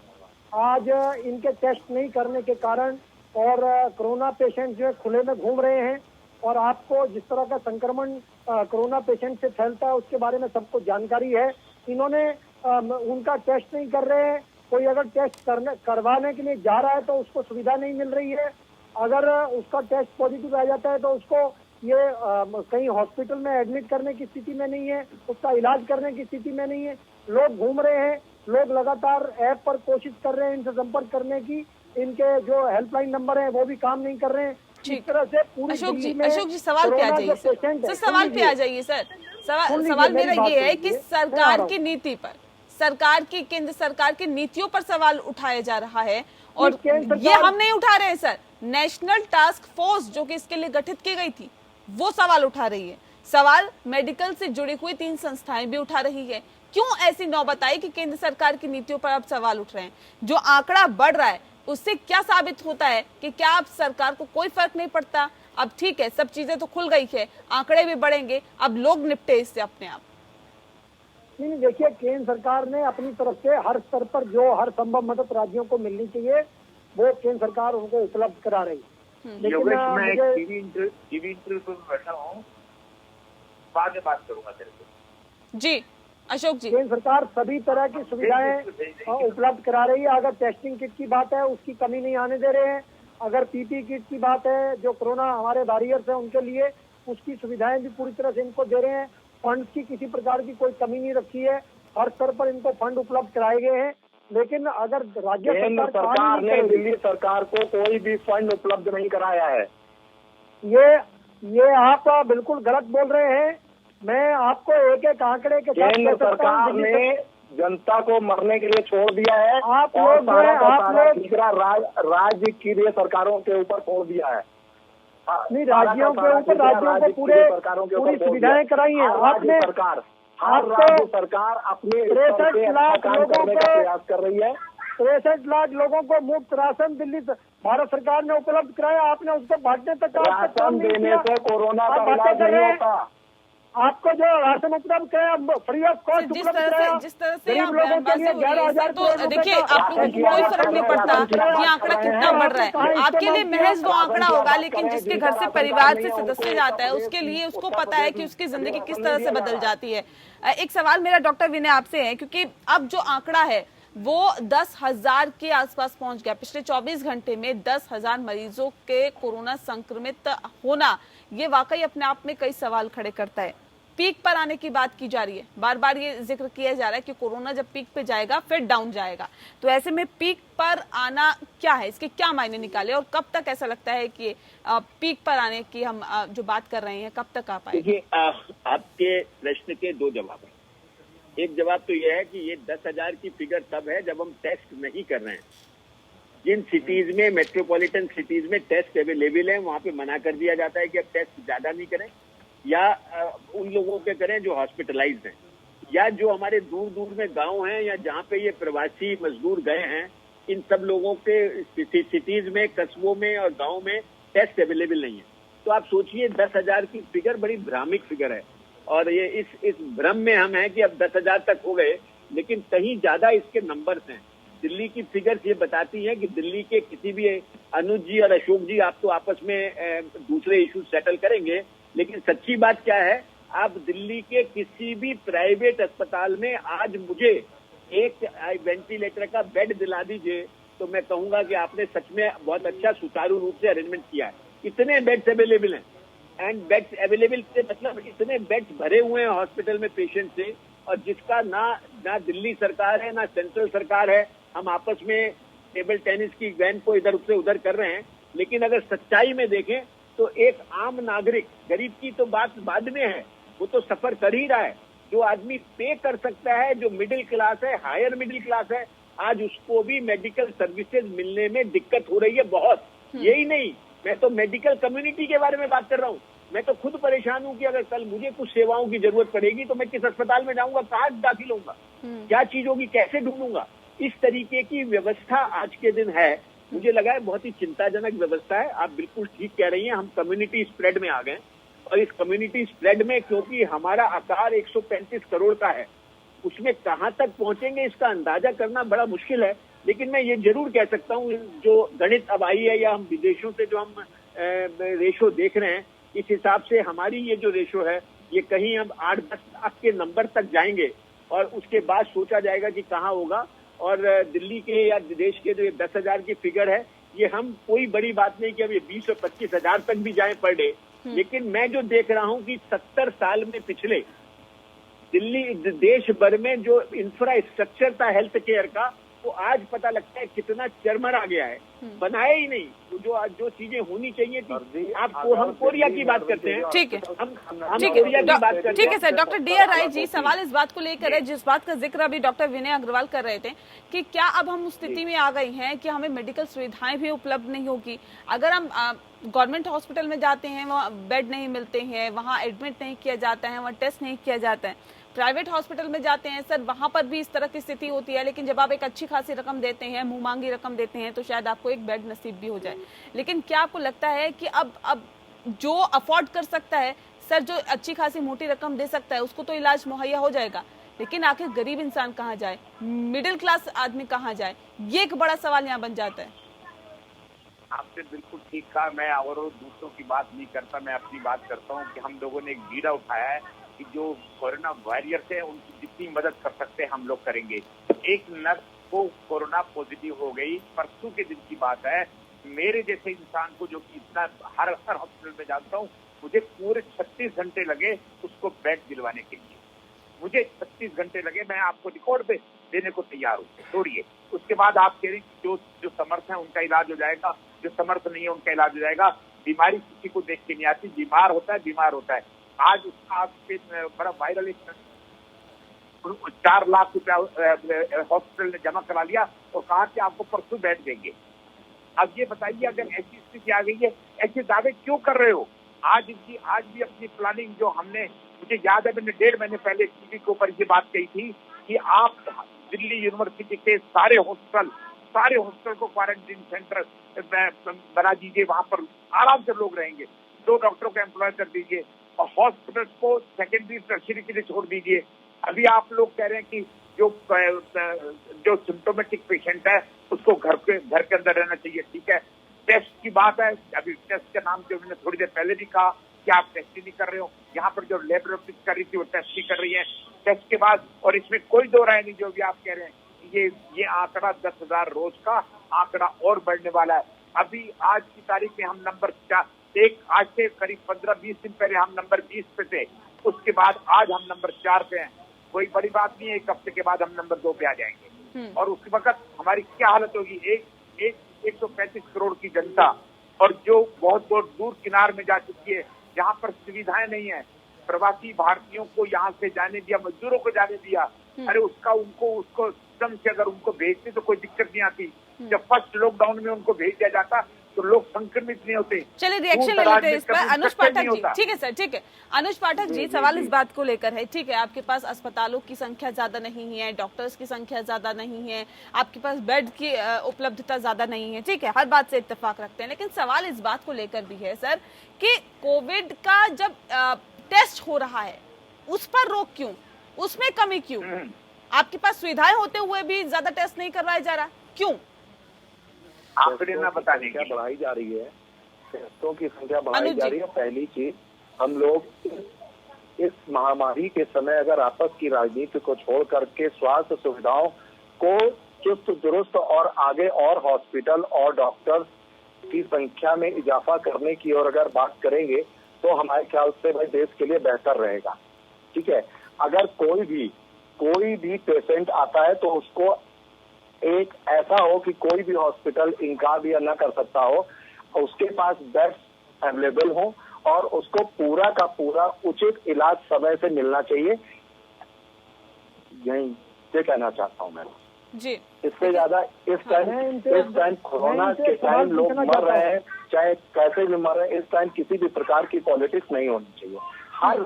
आज इनके टेस्ट नहीं करने के कारण और कोरोना पेशेंट जो है खुले में घूम रहे हैं और आपको जिस तरह का संक्रमण कोरोना पेशेंट से फैलता है उसके बारे में सबको जानकारी है। इन्होंने उनका टेस्ट नहीं कर रहे हैं। कोई अगर टेस्ट करवाने के लिए जा रहा है तो उसको सुविधा नहीं मिल रही है। अगर उसका टेस्ट पॉजिटिव आ जाता है तो उसको ये कहीं हॉस्पिटल में एडमिट करने की स्थिति में नहीं है, उसका इलाज करने की स्थिति में नहीं है। लोग घूम रहे हैं, लोग लगातार ऐप पर कोशिश कर रहे हैं इनसे संपर्क करने की। इनके जो हेल्पलाइन नंबर हैं वो भी काम नहीं कर रहे हैं। इस तरह से पूरी अशोक जी सवाल पे आ जाइए सर, सवाल पे आ जाइए सर। सवाल मेरा ये है कि सरकार की नीति पर, केंद्र सरकार की नीतियों पर सवाल उठाया जा रहा है और ये हम नहीं उठा रहे हैं सर, नेशनल टास्क फोर्स जो कि इसके लिए गठित की गई थी वो सवाल उठा रही है। सवाल मेडिकल से जुड़ी हुई 3 संस्थाएं भी उठा रही है। क्यों ऐसी नौबत आई कि केंद्र सरकार की नीतियों पर अब सवाल उठ रहे हैं? जो आंकड़ा बढ़ रहा है उससे क्या साबित होता है कि क्या अब सरकार को कोई फर्क नहीं पड़ता? अब ठीक है, सब चीजें तो खुल गई है, आंकड़े भी बढ़ेंगे, अब लोग निपटे इससे अपने आप। नहीं, देखिए, केंद्र सरकार ने अपनी तरफ से हर स्तर पर जो हर संभव मदद राज्यों को मिलनी चाहिए वो केंद्र सरकार उनको उपलब्ध करा रही है। लेकिन मैं टीवी इंटरव्यू में बैठा हूँ, बाद में बात करूंगा तेरे को। जी अशोक जी, केंद्र सरकार सभी तरह की सुविधाएं उपलब्ध करा रही है। अगर टेस्टिंग किट की बात है उसकी कमी नहीं आने दे रहे हैं। अगर पीपी किट की बात है, जो कोरोना हमारे वॉरियर्स है उनके लिए, उसकी सुविधाएं भी पूरी तरह से इनको दे रहे हैं। फंड की किसी प्रकार की कोई कमी नहीं रखी है, हर स्तर पर इनको फंड उपलब्ध कराए गए हैं। लेकिन अगर राज्य सरकार ने दिल्ली सरकार को कोई भी फंड उपलब्ध नहीं कराया है, ये आप बिल्कुल गलत बोल रहे हैं। मैं आपको एक एक आंकड़े के साथ केंद्र सरकार ने जनता को मरने के लिए छोड़ दिया है। आप लोग राज्य की सरकारों के ऊपर छोड़ दिया है। नहीं, राज्यों को पूरी सुविधाएं कराई हैं आपने। सरकार राज्य सरकार अपने 63 लाख काम करने का प्रयास कर रही है। 63 लाख लोगों को मुफ्त राशन दिल्ली भारत सरकार ने उपलब्ध कराया। आपने उसको बांटने तक राशन देने से कोरोना का इलाज नहीं होता। आपको जो राशन उपलब्ध कराया फ्री ऑफ कॉस्ट उपलब्ध कराया, जिस तरह से गरीब लोगों के लिए 11,000 तो देखिए आपको कोई फर्क नहीं पड़ता कि आंकड़ा कितना बढ़ रहा है। आपके लिए महज वो आंकड़ा होगा, लेकिन जिसके घर से परिवार से सदस्य जाता है उसके लिए उसको पता है कि उसकी जिंदगी किस तरह से बदल जाती है। एक सवाल मेरा डॉक्टर विनय आपसे है, क्योंकि अब जो आंकड़ा है वो 10,000 के आसपास पहुंच गया। पिछले 24 घंटे में 10,000 मरीजों के कोरोना संक्रमित होना, ये वाकई अपने आप में कई सवाल खड़े करता है। पीक पर आने की बात की जा रही है, बार बार ये जिक्र किया जा रहा है कि कोरोना जब पीक पे जाएगा फिर डाउन जाएगा, तो ऐसे में पीक पर आना क्या है, इसके क्या मायने निकाले और कब तक ऐसा लगता है कि पीक पर आने की हम जो बात कर रहे हैं कब तक आ पाएगी? देखिए, आपके प्रश्न के 2 जवाब हैं। एक जवाब तो यह है कि ये 10,000 की फिगर तब है जब हम टेस्ट नहीं कर रहे हैं। जिन सिटीज में, मेट्रोपॉलिटन सिटीज में टेस्ट अवेलेबल है, वहां पे मना कर दिया जाता है कि अब टेस्ट ज्यादा नहीं करें, या उन लोगों के करें जो हॉस्पिटलाइज्ड हैं, या जो हमारे दूर दूर में गांव हैं, या जहां पे ये प्रवासी मजदूर गए हैं, इन सब लोगों के सिटीज में, कस्बों में और गांव में टेस्ट अवेलेबल नहीं है। तो आप सोचिए 10,000 की फिगर बड़ी भ्रामिक फिगर है, और ये इस भ्रम में हम हैं कि अब 10,000 तक हो गए, लेकिन कहीं ज्यादा इसके नंबर्स हैं। दिल्ली की फिगर्स ये बताती हैं कि दिल्ली के किसी भी, अनुज जी और अशोक जी आप तो आपस में दूसरे इश्यूज सेटल करेंगे, लेकिन सच्ची बात क्या है, आप दिल्ली के किसी भी प्राइवेट अस्पताल में आज मुझे एक वेंटिलेटर का बेड दिला दीजिए तो मैं कहूंगा कि आपने सच में बहुत अच्छा सुचारू रूप से अरेंजमेंट किया है। इतने बेड्स अवेलेबल हैं, एंड बेड्स अवेलेबल से मतलब इतने बेड्स भरे हुए हैं हॉस्पिटल में पेशेंट से, और जिसका ना दिल्ली सरकार है ना सेंट्रल सरकार है। हम आपस में टेबल टेनिस की गेंद को इधर से उधर कर रहे हैं, लेकिन अगर सच्चाई में देखें तो एक आम नागरिक, गरीब की तो बात बाद में है, वो तो सफर कर ही रहा है। जो आदमी पे कर सकता है, जो मिडिल क्लास है, हायर मिडिल क्लास है, आज उसको भी मेडिकल सर्विसेज मिलने में दिक्कत हो रही है बहुत। यही नहीं, मैं तो मेडिकल कम्युनिटी के बारे में बात कर रहा हूँ। मैं तो खुद परेशान हूँ कि अगर कल मुझे कुछ सेवाओं की जरूरत पड़ेगी तो मैं किस अस्पताल में जाऊंगा, कहाँ दाखिल होऊंगा, क्या चीज होगी, कैसे ढूंढूंगा। इस तरीके की व्यवस्था आज के दिन है। मुझे लगा है बहुत ही चिंताजनक व्यवस्था है। आप बिल्कुल ठीक कह रही हैं, हम कम्युनिटी स्प्रेड में आ गए, और इस कम्युनिटी स्प्रेड में क्योंकि हमारा आकार 135 करोड़ का है, उसमें कहां तक पहुंचेंगे इसका अंदाजा करना बड़ा मुश्किल है। लेकिन मैं ये जरूर कह सकता हूं, जो गणित अब आई है, या हम विदेशों से जो हम रेशो देख रहे हैं, इस हिसाब से हमारी ये जो रेशो है, ये कहीं हम 8-10 लाख के नंबर तक जाएंगे, और उसके बाद सोचा जाएगा कि कहाँ होगा। और दिल्ली के या देश के जो 10,000 की फिगर है, ये हम कोई बड़ी बात नहीं कि हम ये 20 और 25,000 तक भी जाएं पर डे। लेकिन मैं जो देख रहा हूं कि 70 साल में पिछले दिल्ली देश भर में जो इंफ्रास्ट्रक्चर था हेल्थ केयर का, वो आज पता लगता है कितना चरमरा गया है, बनाया ही नहीं। जो चीजें होनी चाहिए थी। आपको हम कोरिया की बात करते हैं, ठीक है, हम ठीक कोरिया की बात करते हैं। ठीक है sir. Doctor D R. Rai ji, सवाल इस बात को लेकर है, जिस बात का जिक्र अभी डॉक्टर विनय अग्रवाल कर रहे थे, कि क्या अब हम उस स्थिति में आ गए हैं कि हमें मेडिकल सुविधाएं भी उपलब्ध नहीं होगी। अगर हम गवर्नमेंट हॉस्पिटल में जाते हैं, वहाँ बेड नहीं मिलते हैं, वहाँ एडमिट नहीं किया जाता है, वहाँ टेस्ट नहीं किया जाता है। प्राइवेट हॉस्पिटल में जाते हैं सर, वहां पर भी इस तरह की स्थिति होती है, लेकिन जब आप एक अच्छी खासी रकम देते हैं, मुंह मांगी रकम देते हैं, तो शायद आपको एक बेड नसीब भी हो जाए। लेकिन क्या आपको लगता है कि अब जो अफोर्ड कर सकता है सर, जो अच्छी खासी मोटी रकम दे सकता है, उसको तो इलाज मुहैया हो जाएगा, लेकिन आखिर गरीब इंसान कहाँ जाए, मिडिल क्लास आदमी कहाँ जाए, ये एक बड़ा सवाल यहाँ बन जाता है। आपने बिल्कुल ठीक कहा। मैं और दूसरों की बात नहीं करता, मैं अपनी बात करता हूँ कि हम लोगों ने एक बीड़ा उठाया है कि जो कोरोना वॉरियर्स है उनकी जितनी मदद कर सकते हैं हम लोग करेंगे। एक नर्स को कोरोना पॉजिटिव हो गई, परसों के दिन की बात है। मेरे जैसे इंसान को, जो कि इतना हर हॉस्पिटल में जानता हूँ, मुझे पूरे 36 घंटे लगे उसको बेड दिलवाने के लिए। मुझे 36 घंटे लगे, मैं आपको रिकॉर्ड पे देने को तैयार हूँ। छोड़िए, उसके बाद आप कह रही जो समर्थ है उनका इलाज हो जाएगा, जो समर्थ नहीं है उनका इलाज हो जाएगा। बीमारी किसी को देख के नहीं आती, बीमार होता है। आज उसका आपके बड़ा वायरल 4 लाख रुपया हॉस्पिटल ने जमा करा लिया और कहा कि आपको परसों बेड देंगे। अब ये बताइए, अगर ऐसी स्थिति आ गई है, ऐसे दावे क्यों कर रहे हो? आज भी अपनी प्लानिंग जो हमने, मुझे याद है मैंने 1.5 महीने पहले टीवी के ऊपर ये बात कही थी कि आप दिल्ली यूनिवर्सिटी के सारे हॉस्पिटल को क्वारंटीन सेंटर बना दीजिए, वहां पर आराम से लोग रहेंगे। 2 डॉक्टरों को एम्प्लॉय कर दीजिए और हॉस्पिटल्स को सेकेंडरी टर्शियरी के लिए छोड़ दीजिए। अभी आप लोग कह रहे हैं कि जो सिम्टोमेटिक पेशेंट है उसको घर के अंदर रहना चाहिए। ठीक है, टेस्ट की बात है, अभी टेस्ट के नाम जो मैंने थोड़ी देर पहले भी कहा कि आप टेस्ट ही नहीं कर रहे हो। यहाँ पर जो लेबोरेटरीज कर रही थी वो टेस्ट ही कर रही है। टेस्ट के बाद, और इसमें कोई दो राय नहीं, जो भी आप कह रहे हैं ये आंकड़ा 10,000 रोज का आंकड़ा और बढ़ने वाला है। अभी आज की तारीख में हम नंबर 4, आज से करीब 15-20 दिन पहले हम नंबर 20 पे थे, उसके बाद आज हम नंबर 4 पे हैं। कोई बड़ी बात नहीं है, 1 हफ्ते के बाद हम नंबर 2 पे आ जाएंगे। और उस वक्त हमारी क्या हालत होगी? 135 करोड़ की जनता, और जो बहुत दूर किनार में जा चुकी है, जहाँ पर सुविधाएं नहीं है। प्रवासी भारतीयों को यहाँ से जाने दिया, मजदूरों को जाने दिया, अरे उसको एकदम से अगर उनको भेजते तो कोई दिक्कत नहीं आती। जब फर्स्ट लॉकडाउन में उनको भेज दिया जाता तो लोग संक्रमित नहीं होते। चलिए रिएक्शन ले लेते हैं इस पर। अनुज पाठक जी, ठीक है सर, ठीक है। अनुज पाठक जी, सवाल इस बात को लेकर है, ठीक है, आपके पास अस्पतालों की संख्या ज्यादा नहीं है, डॉक्टर्स की संख्या ज्यादा नहीं है, आपके पास बेड की उपलब्धता ज्यादा नहीं है, ठीक है, हर बात से इत्तेफाक रखते हैं, लेकिन सवाल इस बात को लेकर भी है सर कि कोविड का जब टेस्ट हो रहा है उस पर रोक क्यों, उसमें कमी क्यों? आपके पास सुविधाएं होते हुए भी ज्यादा टेस्ट नहीं करवाया जा रहा, क्यों? आंकड़े ना बताने की बढ़ाई जा रही है, टेस्टों की संख्या बढ़ाई जा रही है। पहली चीज, हम लोग इस महामारी के समय अगर आपस की राजनीति को छोड़ करके स्वास्थ्य सुविधाओं को चुस्त दुरुस्त और आगे और हॉस्पिटल और डॉक्टर्स की संख्या में इजाफा करने की और अगर बात करेंगे तो हमारे ख्याल से भाई देश के लिए बेहतर रहेगा। ठीक है, अगर कोई भी पेशेंट आता है तो उसको एक ऐसा हो कि कोई भी हॉस्पिटल इनकार भी न कर सकता हो, उसके पास बेड्स अवेलेबल हो और उसको पूरा का पूरा उचित इलाज समय से मिलना चाहिए। यही ये कहना चाहता हूँ मैं जी। इससे ज्यादा इस टाइम कोरोना के टाइम लोग मर रहे हैं, चाहे कैसे भी मर रहे हैं, इस टाइम किसी भी प्रकार की पॉलिटिक्स नहीं होनी चाहिए। हर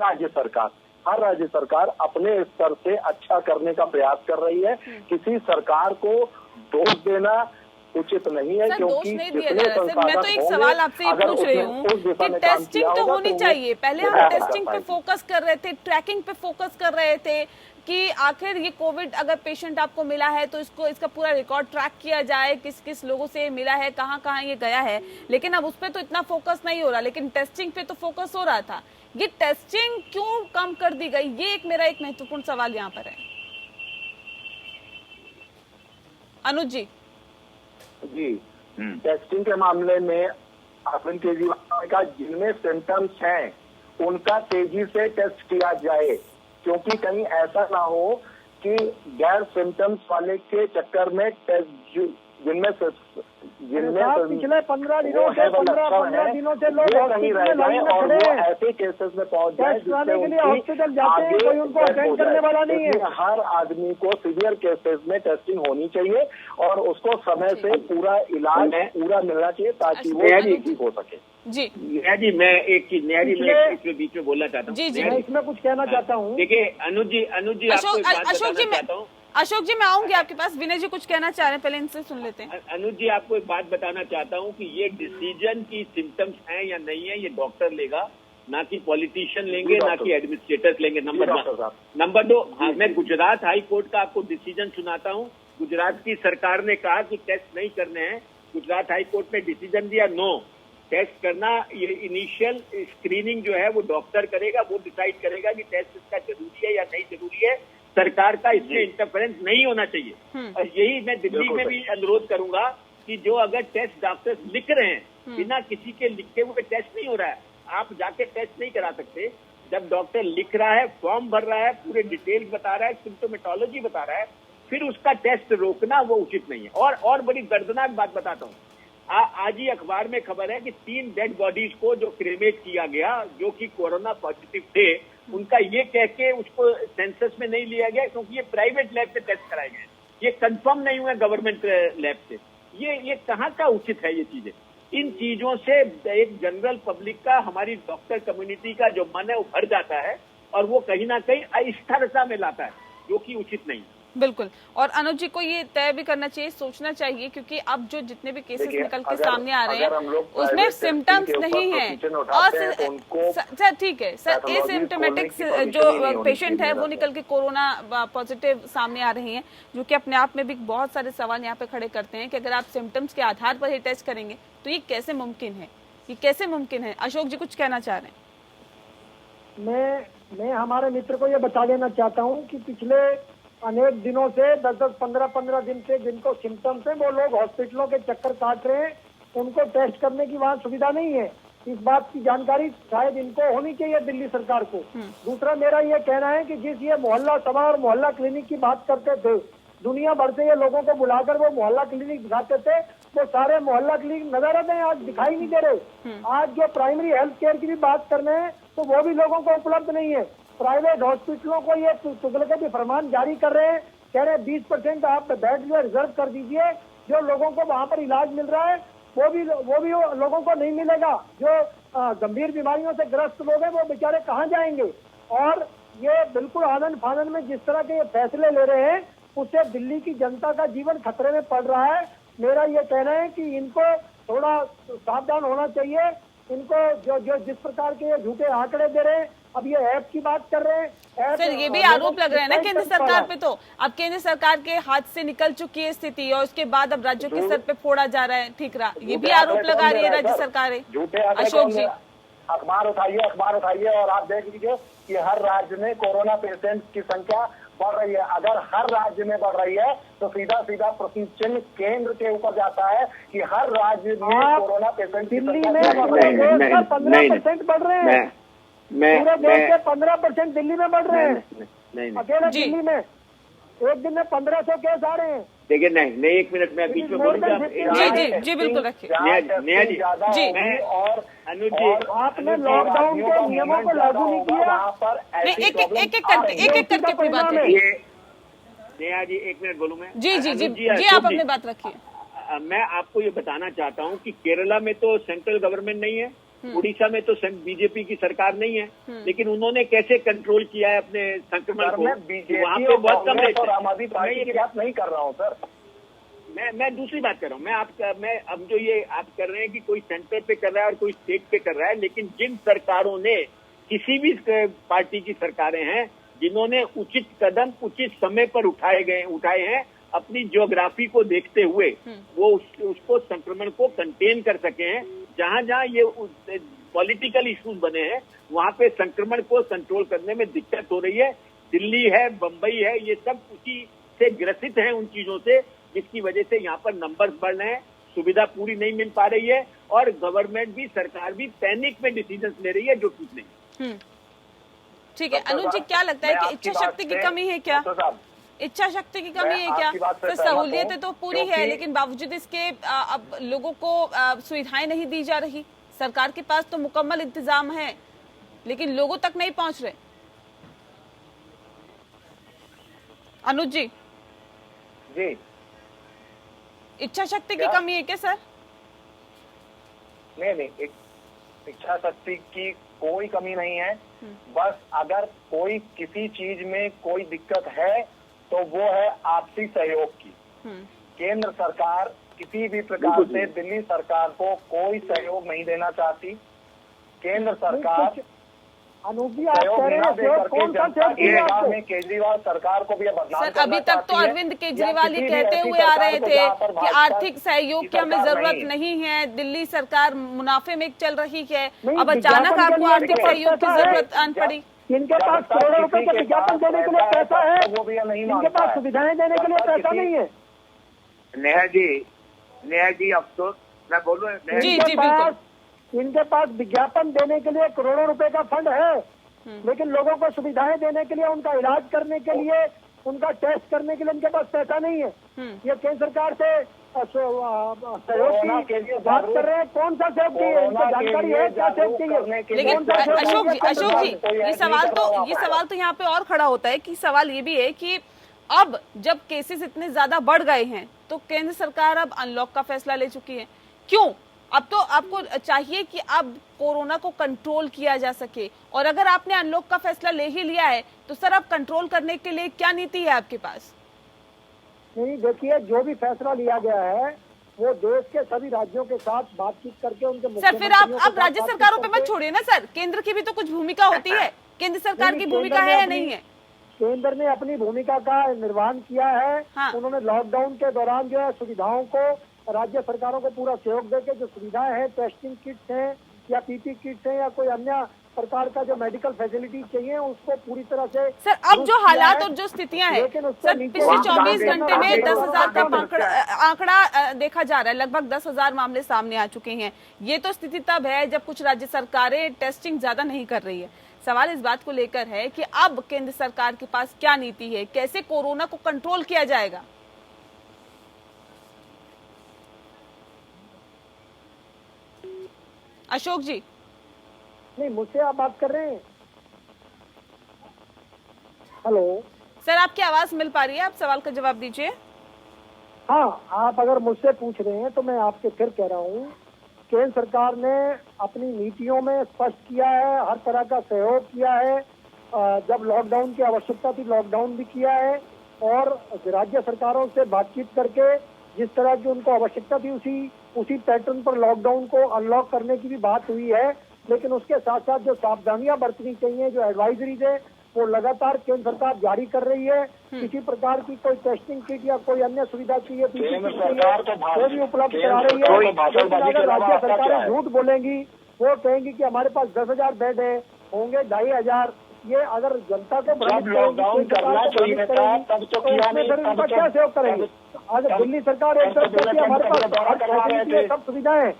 राज्य सरकार अपने स्तर से अच्छा करने का प्रयास कर रही है। किसी सरकार को दोष देना उचित नहीं है, क्योंकि मैं तो एक सवाल आपसे ये पूछ रही हूँ कि टेस्टिंग तो होनी चाहिए। पहले हम टेस्टिंग पे फोकस कर रहे थे, ट्रैकिंग पे फोकस कर रहे थे कि आखिर ये कोविड अगर पेशेंट आपको मिला है तो इसका पूरा रिकॉर्ड ट्रैक किया जाए, किस किस लोगों से मिला है, कहाँ कहाँ ये गया है, लेकिन अब उस पर तो इतना फोकस नहीं हो रहा, लेकिन टेस्टिंग पे तो फोकस हो रहा था। ये टेस्टिंग क्यों कम कर दी गई, ये मेरा एक महत्वपूर्ण सवाल यहाँ पर है। अनुज जी। टेस्टिंग के मामले में अरविंद केजरीवाल का जिनमें सिम्टम्स हैं उनका तेजी से टेस्ट किया जाए, क्योंकि कहीं ऐसा ना हो कि गैर सिम्टम्स वाले के चक्कर में टेस्ट जिनमें पिछले 15 दिनों से लोग नहीं रह जाए और वो ऐसे केसेस में पहुंच जाए जिससे हॉस्पिटल जाते हैं, कोई उनको अटेंड करने वाला नहीं है। हर आदमी को सीवियर केसेस में टेस्टिंग होनी चाहिए और उसको समय से पूरा इलाज पूरा मिलना चाहिए ताकि वो ठीक हो सके। जी जी, मैं एक चीज मैं बीच में बोलना चाहता हूँ। जी, मैं इसमें कुछ कहना चाहता हूँ। देखिए अनुज जी अशोक जी मैं आऊंगी आपके पास। विनय जी कुछ कहना चाह रहे हैं, पहले इनसे सुन लेते हैं। अनुज जी, आपको एक बात बताना चाहता हूँ कि ये डिसीजन की सिम्टम्स हैं या नहीं है ये डॉक्टर लेगा, ना कि पॉलिटिशियन लेंगे, ना कि एडमिनिस्ट्रेटर्स लेंगे। नंबर 2, हाँ, मैं गुजरात हाई कोर्ट का आपको डिसीजन सुनाता हूँ। गुजरात की सरकार ने कहा कि टेस्ट नहीं करने हैं। गुजरात हाई कोर्ट ने डिसीजन दिया नो, टेस्ट करना, ये इनिशियल स्क्रीनिंग जो है वो डॉक्टर करेगा, वो डिसाइड करेगा कि टेस्ट इसका जरूरी है या नहीं जरूरी है। सरकार का इसमें इंटरफेरेंस नहीं होना चाहिए। और यही मैं दिल्ली में भी अनुरोध करूंगा कि जो अगर टेस्ट डॉक्टर्स लिख रहे हैं, बिना किसी के लिखे हुए टेस्ट नहीं हो रहा है, आप जाके टेस्ट नहीं करा सकते। जब डॉक्टर लिख रहा है, फॉर्म भर रहा है, पूरे डिटेल्स बता रहा है, सिम्टोमेटोलॉजी बता रहा है, फिर उसका टेस्ट रोकना वो उचित नहीं है। और बड़ी दर्दनाक बात बताता हूँ, आज ही अखबार में खबर है कि 3 डेड बॉडीज को जो क्रेमेट किया गया, जो कि कोरोना पॉजिटिव थे, उनका ये कह के उसको सेंसस में नहीं लिया गया क्योंकि ये प्राइवेट लैब से टेस्ट कराए गए, ये कंफर्म नहीं हुआ गवर्नमेंट लैब से। ये कहाँ का उचित है ये चीजें? इन चीजों से एक जनरल पब्लिक का, हमारी डॉक्टर कम्युनिटी का जो मन है वो भर जाता है और वो कहीं ना कहीं अस्थिरता में लाता है, जो कि उचित नहीं। बिल्कुल। और अनुज जी को ये तय भी करना चाहिए, सोचना चाहिए, क्योंकि अब जो जितने भी केसेस निकल के सामने आ रहे हैं उसमें सिम्टम्स नहीं है। और ठीक है सर, एसिम्टोमेटिक जो पेशेंट है वो निकल के कोरोना पॉजिटिव सामने आ रहे हैं, जो कि अपने आप में भी बहुत सारे सवाल यहाँ पे खड़े करते हैं कि अगर आप सिम्टम्स के आधार पर ही टेस्ट करेंगे तो ये कैसे मुमकिन है, ये कैसे मुमकिन है? अशोक जी कुछ कहना चाह रहे हैं? मैं हमारे मित्र को ये बता देना चाहता हूँ कि पिछले अनेक दिनों से 10-10, 15-15 दिन से जिनको सिम्टम्स है वो लोग हॉस्पिटलों के चक्कर काट रहे हैं, उनको टेस्ट करने की वहाँ सुविधा नहीं है। इस बात की जानकारी शायद इनको होनी चाहिए दिल्ली सरकार को। दूसरा मेरा ये कहना है कि जिस ये मोहल्ला सभा और मोहल्ला क्लिनिक की बात करते थे, दुनिया भर से ये लोगों को बुलाकर वो मोहल्ला क्लिनिक दिखाते थे, वो सारे मोहल्ला क्लिनिक नजर आते हैं, आज दिखाई नहीं दे रहे। आज जो प्राइमरी हेल्थ केयर की भी बात करने हैं तो वो भी लोगों को उपलब्ध नहीं है। प्राइवेट हॉस्पिटलों को ये तुगलक के फरमान जारी कर रहे हैं, कह रहे हैं 20% आप बेड जो रिजर्व कर दीजिए, जो लोगों को वहाँ पर इलाज मिल रहा है वो भी लोगों को नहीं मिलेगा। जो गंभीर बीमारियों से ग्रस्त लोग हैं वो बेचारे कहाँ जाएंगे। और ये बिल्कुल आनंद फानन में जिस तरह के ये फैसले ले रहे हैं उससे दिल्ली की जनता का जीवन खतरे में पड़ रहा है। मेरा ये कहना है कि इनको थोड़ा सावधान होना चाहिए। इनको जो जिस प्रकार के झूठे आंकड़े दे रहे हैं, अब ये ऐप की बात कर रहे हैं। सर ये भी आरोप लग रहे हैं ना केंद्र सरकार पे, तो अब केंद्र सरकार के हाथ से निकल चुकी है स्थिति और उसके बाद अब राज्यों के सर पे फोड़ा जा रहा है ठीक रहा, ये भी आरोप लगा रही है राज्य सरकारें। अशोक जी, अखबार उठाइए और आप देख लीजिए कि हर राज्य में कोरोना पेशेंट की संख्या बढ़ रही है। अगर हर राज्य में बढ़ रही है तो सीधा सीधा प्रश्न चिन्ह केंद्र के ऊपर जाता है कि हर राज्य में कोरोना पेशेंट की दिल्ली में 15% बढ़ रहे हैं, पूरे देश के 15% दिल्ली में बढ़ रहे हैं। अकेले दिल्ली में एक दिन में 1500 केस आ रहे हैं। देखिए नहीं एक मिनट में बीच में बोलूंगा। जी बिल्कुल रखिए। नेहा जी और अनुज जी, आपने लॉकडाउन के नियमों को लागू नहीं किया। नहीं एक करके अपनी बात रखिए। नेहा जी 1 मिनट बोलूं मैं। जी आप अपनी बात रखिए। मैं आपको ये बताना चाहता हूँ कि केरला में तो सेंट्रल गवर्नमेंट नहीं है, उड़ीसा में तो बीजेपी की सरकार नहीं है, लेकिन उन्होंने कैसे कंट्रोल किया है अपने संक्रमण को, वहाँ पे बहुत कम रेट है। आम आदमी पार्टी की बात नहीं कर रहा हूँ सर, मैं दूसरी बात कर रहा हूँ। मैं अब जो ये आप कर रहे हैं कि कोई सेंटर पे कर रहा है और कोई स्टेट पे कर रहा है, लेकिन जिन सरकारों ने किसी भी पार्टी की सरकारें हैं जिन्होंने उचित कदम उचित समय पर उठाए हैं अपनी ज्योग्राफी को देखते हुए, वो उसको संक्रमण को कंटेन कर सके हैं। जहां जहां ये पॉलिटिकल इश्यूज बने हैं वहां पे संक्रमण को कंट्रोल करने में दिक्कत हो रही है। दिल्ली है, बंबई है, ये सब उसी से ग्रसित हैं उन चीजों से, जिसकी वजह से यहाँ पर नंबर्स बढ़ रहे हैं, सुविधा पूरी नहीं मिल पा रही है और गवर्नमेंट भी, सरकार भी पैनिक में डिसीजन ले रही है, जो ठीक नहीं। ठीक है अनुज जी, क्या लगता है कि इच्छा शक्ति की कमी है क्या? इच्छा शक्ति की कमी है क्या? तो सहूलियतें तो पूरी है, लेकिन बावजूद इसके अब लोगों को सुविधाएं नहीं दी जा रही। सरकार के पास तो मुकम्मल इंतजाम है, लेकिन लोगों तक नहीं पहुंच रहे। अनुज जी, इच्छा शक्ति की कमी है क्या सर? नहीं, इच्छा शक्ति की कोई कमी नहीं है। बस अगर कोई किसी चीज में कोई दिक्कत है तो वो है आपसी सहयोग की। केंद्र सरकार किसी भी प्रकार से दिल्ली सरकार को कोई सहयोग नहीं देना चाहती। केंद्र सरकार अनूप जी, आप कह रहे हैं कौन सा सहयोग में केजरीवाल सरकार को भी बदनाम सर, अभी तक तो अरविंद केजरीवाल ही कहते हुए आ रहे थे कि आर्थिक सहयोग की हमें जरूरत नहीं है, दिल्ली सरकार मुनाफे में चल रही है। अब अचानक आपको आर्थिक सहयोग की जरूरत आन पड़ी। इनके पास करोड़ों रुपए का विज्ञापन देने के लिए पैसा है, इनके पास सुविधाएं देने के लिए पैसा नहीं है। नेहा जी अफसोस मैं बोलूं, जी बिल्कुल, इनके पास विज्ञापन देने के लिए करोड़ों रुपए का फंड है, लेकिन लोगों को सुविधाएं देने के लिए, उनका इलाज करने के लिए, उनका टेस्ट करने के लिए इनके पास पैसा नहीं है। ये केंद्र सरकार से सहयोग की बात कर रहे हैं। कौन सा सहयोग चाहिए? इनको जानकारी है क्या सहयोग चाहिए? लेकिन अशोक जी ये सवाल तो यहाँ पे और खड़ा होता है कि सवाल ये भी है कि अब जब केसेस इतने ज्यादा बढ़ गए हैं तो केंद्र सरकार अब अनलॉक का फैसला ले चुकी है। क्यों? अब तो आपको चाहिए कि अब कोरोना को कंट्रोल किया जा सके, और अगर आपने अनलॉक का फैसला ले ही लिया है तो सर अब कंट्रोल करने के लिए क्या नीति है आपके पास? नहीं, देखिए, जो भी फैसला लिया गया है वो देश के सभी राज्यों के साथ बातचीत करके उनके सर फिर आप राज्य सरकारों पे मत छोड़िए ना सर, केंद्र की भी तो कुछ भूमिका होती है। केंद्र सरकार की भूमिका है या नहीं है? केंद्र ने अपनी भूमिका का निर्वहन किया है। हाँ। उन्होंने लॉकडाउन के दौरान जो है सुविधाओं को, राज्य सरकारों को पूरा सहयोग देके जो सुविधाएं हैं, टेस्टिंग किट्स हैं या पीपी किट्स हैं या कोई अन्य प्रकार का जो मेडिकल फैसिलिटी चाहिए, उसको पूरी तरह से। सर अब जो हालात और जो स्थितियां हैं सर, पिछले 24 घंटे में 10,000 का आंकड़ा देखा जा रहा है, लगभग 10,000 मामले सामने आ चुके हैं। ये तो स्थिति तब है जब कुछ राज्य सरकारें टेस्टिंग ज्यादा नहीं कर रही है। सवाल इस बात को लेकर है कि अब केंद्र सरकार के पास क्या नीति है, कैसे कोरोना को कंट्रोल किया जाएगा? अशोक जी, नहीं, मुझसे आप बात कर रहे हैं? हेलो सर, आपकी आवाज मिल पा रही है? आप सवाल का जवाब दीजिए। हाँ, आप अगर मुझसे पूछ रहे हैं तो मैं आपसे फिर कह रहा हूँ, केंद्र सरकार ने अपनी नीतियों में स्पष्ट किया है, हर तरह का सहयोग किया है। जब लॉकडाउन की आवश्यकता थी लॉकडाउन भी किया है, और राज्य सरकारों से बातचीत करके जिस तरह की उनको आवश्यकता थी उसी पैटर्न पर लॉकडाउन को अनलॉक करने की भी बात हुई है। लेकिन उसके साथ साथ जो सावधानियां बरतनी चाहिए, जो एडवाइजरीज है, वो लगातार केंद्र सरकार जारी कर रही है। किसी प्रकार की कोई टेस्टिंग किट या कोई अन्य सुविधा चाहिए वो भी उपलब्ध करा रही है। लेकिन अगर राज्य सरकारें झूठ बोलेंगी, वो कहेंगी कि हमारे पास 10,000 बेड है, होंगे 2,500, ये अगर जनता को भ्रमित लॉकडाउन करना चाहिए था तब तो किया नहीं, फिर उनका क्या सहयोग करेंगे? आज दिल्ली सरकार एक तरफ कहती है हमारे पास सब सुविधाएं हैं,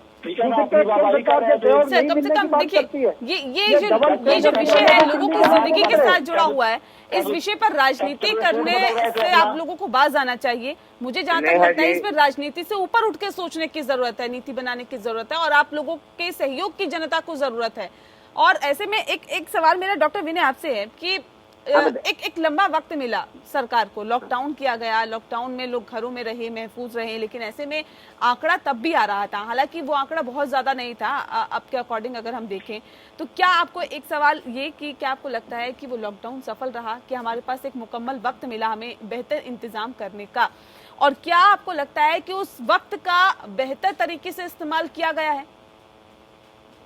कम से कम देखिए ये जो विषय है लोगों की जिंदगी के साथ जुड़ा हुआ है, इस विषय पर राजनीति करने से आप लोगों को बाज आना चाहिए। मुझे जहाँ तक लगता है इस पर राजनीति से ऊपर उठ के सोचने की जरूरत है, नीति बनाने की जरूरत है, और आप लोगों के सहयोग की जनता को जरूरत है। और ऐसे में एक सवाल मेरा डॉक्टर विनय आपसे है कि एक लंबा वक्त मिला सरकार को, लॉकडाउन किया गया, लॉकडाउन में लोग घरों में रहे, महफूज रहे, लेकिन ऐसे में आंकड़ा तब भी आ रहा था, हालांकि वो आंकड़ा बहुत ज्यादा नहीं था अब के अकॉर्डिंग अगर हम देखें तो। क्या आपको एक सवाल ये कि क्या आपको लगता है कि वो लॉकडाउन सफल रहा, कि हमारे पास एक मुकम्मल वक्त मिला हमें बेहतर इंतजाम करने का, और क्या आपको लगता है कि उस वक्त का बेहतर तरीके से इस्तेमाल किया गया है?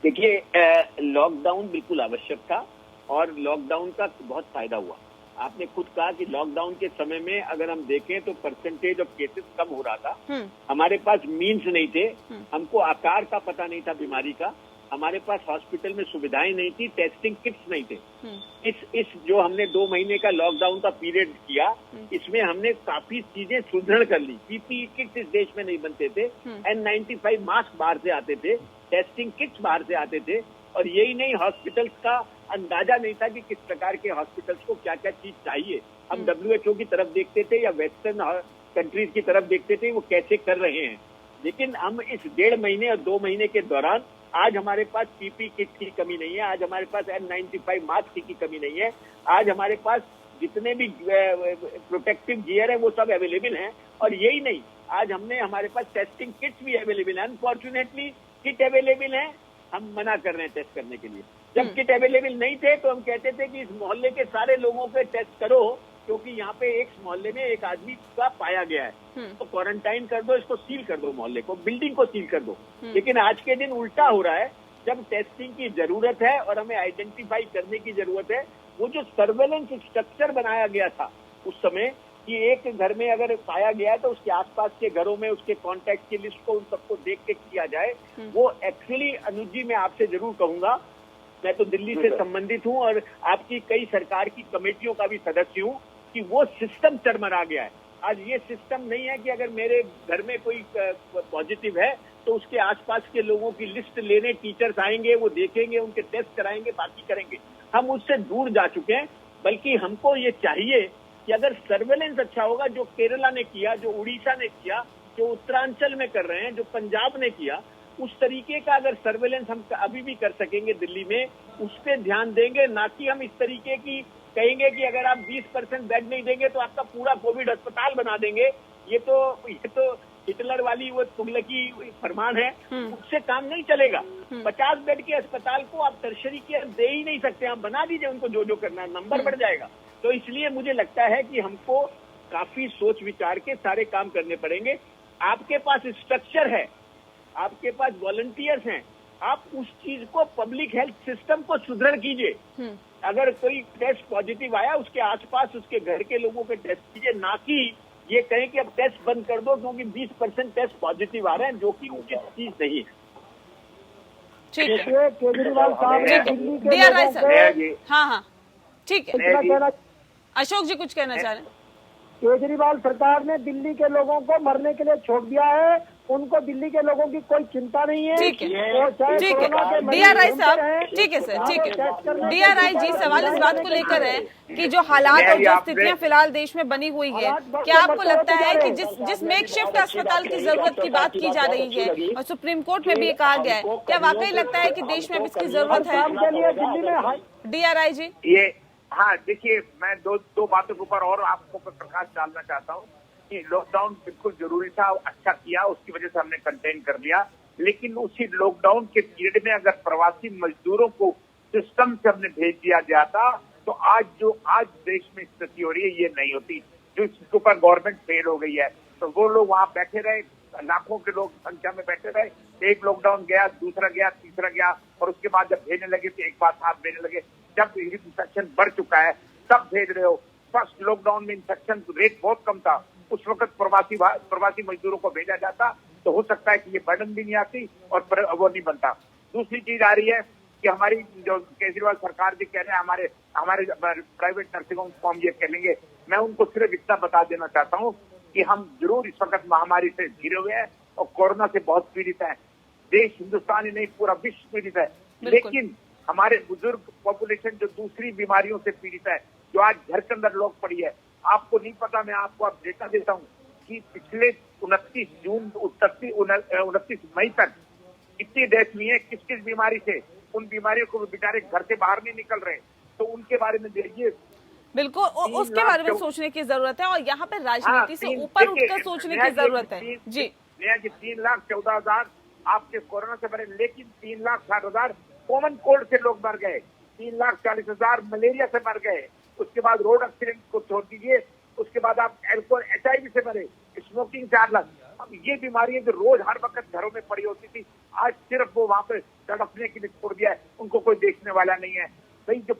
देखिए, लॉकडाउन बिल्कुल आवश्यक था और लॉकडाउन का बहुत फायदा हुआ। आपने खुद कहा कि लॉकडाउन के समय में अगर हम देखें तो परसेंटेज ऑफ केसेस कम हो रहा था। हमारे पास मीन्स नहीं थे, हमको आकार का पता नहीं था बीमारी का, हमारे पास हॉस्पिटल में सुविधाएं नहीं थी, टेस्टिंग किट्स नहीं थे। इस जो हमने 2 महीने का लॉकडाउन का पीरियड किया, इसमें हमने काफी चीजें सुदृढ़ कर ली। पीपीई किट्स इस देश में नहीं बनते थे, N95 मास्क बाहर से आते थे, टेस्टिंग किट्स बाहर से आते थे, और यही नहीं, हॉस्पिटल्स का अंदाजा नहीं था कि किस प्रकार के हॉस्पिटल्स को क्या क्या चीज चाहिए। हम WHO की तरफ देखते थे या वेस्टर्न कंट्रीज की तरफ देखते थे वो कैसे कर रहे हैं, लेकिन हम इस 1.5 महीने और 2 महीने के दौरान आज हमारे पास पीपी किट की कमी नहीं है, आज हमारे पास N95 मास्क की कमी नहीं है, आज हमारे पास जितने भी प्रोटेक्टिव गियर है वो सब अवेलेबल हैं। और यही नहीं, आज हमारे पास टेस्टिंग किट्स भी अवेलेबल है। अनफॉर्चुनेटली किट अवेलेबल है, हम मना कर रहे हैं टेस्ट करने के लिए। जब किट अवेलेबल नहीं थे तो हम कहते थे कि इस मोहल्ले के सारे लोगों पे टेस्ट करो, क्योंकि यहाँ पे एक मोहल्ले में एक आदमी का पाया गया है, तो क्वारंटाइन कर दो, इसको सील कर दो, मोहल्ले को, बिल्डिंग को सील कर दो। लेकिन आज के दिन उल्टा हो रहा है, जब टेस्टिंग की जरूरत है और हमें आइडेंटिफाई करने की जरूरत है, वो जो सर्वेलेंस स्ट्रक्चर बनाया गया था उस समय कि एक घर में अगर पाया गया तो उसके आसपास के घरों में उसके कॉन्टैक्ट की लिस्ट को उन सबको देख के किया जाए, वो एक्चुअली अनुज जी मैं आपसे जरूर कहूंगा, मैं तो दिल्ली से संबंधित हूं और आपकी कई सरकार की कमेटियों का भी सदस्य हूं, कि वो सिस्टम चरमरा गया है। आज ये सिस्टम नहीं है कि अगर मेरे घर में कोई पॉजिटिव है तो उसके आसपास के लोगों की लिस्ट लेने टीचर्स आएंगे, वो देखेंगे, उनके टेस्ट कराएंगे, बाकी करेंगे। हम उससे दूर जा चुके हैं, बल्कि हमको ये चाहिए कि अगर सर्वेलेंस अच्छा होगा, जो केरला ने किया, जो उड़ीसा ने किया, जो उत्तरांचल में कर रहे हैं, जो पंजाब ने किया, उस तरीके का अगर सर्वेलेंस हम अभी भी कर सकेंगे दिल्ली में, उस पर ध्यान देंगे, ना कि हम इस तरीके की कहेंगे कि अगर आप 20% बेड नहीं देंगे तो आपका पूरा कोविड अस्पताल बना देंगे। ये तो हिटलर वाली वो तुगलकी फरमान है, उससे काम नहीं चलेगा। 50 बेड के अस्पताल को आप टर्शरी केयर दे ही नहीं सकते, आप बना दीजिए उनको, जो करना है, नंबर बढ़ जाएगा। तो इसलिए मुझे लगता है कि हमको काफी सोच विचार के सारे काम करने पड़ेंगे। आपके पास स्ट्रक्चर है, आपके पास वॉलंटियर्स हैं, आप उस चीज को, पब्लिक हेल्थ सिस्टम को सुदृढ़ कीजिए। अगर कोई टेस्ट पॉजिटिव आया, उसके आसपास उसके घर के लोगों के टेस्ट कीजिए, ना कि ये कहें कि अब टेस्ट बंद कर दो क्योंकि 20% टेस्ट पॉजिटिव आ रहे हैं, जो कि उचित चीज नहीं है। ठीक है, केजरीवाल साहब ने दिल्ली के हाँ ठीक है, अशोक जी कुछ कहना चाह रहे हैं? केजरीवाल सरकार ने दिल्ली के लोगों को मरने के लिए छोड़ दिया है, उनको दिल्ली के लोगों की कोई चिंता नहीं है। ठीक है, ठीक है, DRI साहब, ठीक है सर, ठीक है, DRI जी, सवाल इस बात को लेकर है कि जो हालात और जो स्थितियां फिलहाल देश में बनी हुई है, क्या आपको लगता है कि जिस मेकशिफ्ट अस्पताल की जरूरत की बात की जा रही है और सुप्रीम कोर्ट में भी ये कहा गया है, क्या वाकई लगता है कि देश में इसकी जरूरत है? DRI जी, ये हाँ, देखिए, मैं दो बातों के ऊपर और आपको प्रकाश डालना चाहता हूँ। कि लॉकडाउन बिल्कुल जरूरी था, अच्छा किया, उसकी वजह से हमने कंटेन कर लिया। लेकिन उसी लॉकडाउन के पीरियड में अगर प्रवासी मजदूरों को सिस्टम से हमने भेज दिया जाता तो आज देश में स्थिति हो रही है ये नहीं होती, जो इसके ऊपर गवर्नमेंट फेल हो गई है। तो वो लोग वहां बैठे रहे, लाखों के लोग संख्या में बैठे रहे, एक लॉकडाउन गया, दूसरा गया, तीसरा गया, और उसके बाद जब भेजने लगे तो एक बात हाथ भेजने लगे। जब इन्फेक्शन बढ़ चुका है तब भेज रहे हो। फर्स्ट लॉकडाउन में इन्फेक्शन रेट बहुत कम था, उस वक्त प्रवासी मजदूरों को भेजा जाता तो हो सकता है कि ये बर्डन भी नहीं आती और वो नहीं बनता। दूसरी चीज आ रही है कि हमारी जो केजरीवाल सरकार जी कह रहे हैं हमारे प्राइवेट नर्सिंग होम को हम ये कह लेंगे, मैं उनको सिर्फ इतना बता देना चाहता हूँ कि हम जरूर इस वक्त महामारी से घिरे हुए हैं और कोरोना से बहुत पीड़ित है। देश, हिंदुस्तान ही नहीं पूरा विश्व पीड़ित है, लेकिन हमारे बुजुर्ग पॉपुलेशन जो दूसरी बीमारियों से पीड़ित है, जो आज घर के अंदर लोग पड़ी है, आपको नहीं पता, मैं आपको अब डेटा देता हूँ कि पिछले 29 मई तक कितनी डेथ हुई है, किस किस बीमारी से, उन बीमारियों को बेचारे घर से बाहर नहीं निकल रहे, तो उनके बारे में देखिए। बिल्कुल, उसके बारे में सोचने की जरूरत है और यहाँ पे राजनीति से ऊपर उठकर सोचने की जरूरत है। जी नया जी 3,14,000 आपके कोरोना से मरे, लेकिन 3,60,000 कॉमन कोल्ड से लोग मर गए, 3,40,000 मलेरिया से मर गए, उसके बाद रोड एक्सीडेंट को छोड़ दीजिए, उसके बाद आप एल्कोहल HIV से मरे, स्मोकिंग 4 लाख। अब ये बीमारियां जो रोज हर वक्त घरों में पड़ी होती थी, आज सिर्फ वो वहां पे तड़पने के लिए छोड़ दिया है, उनको कोई देखने वाला नहीं है। भाई जो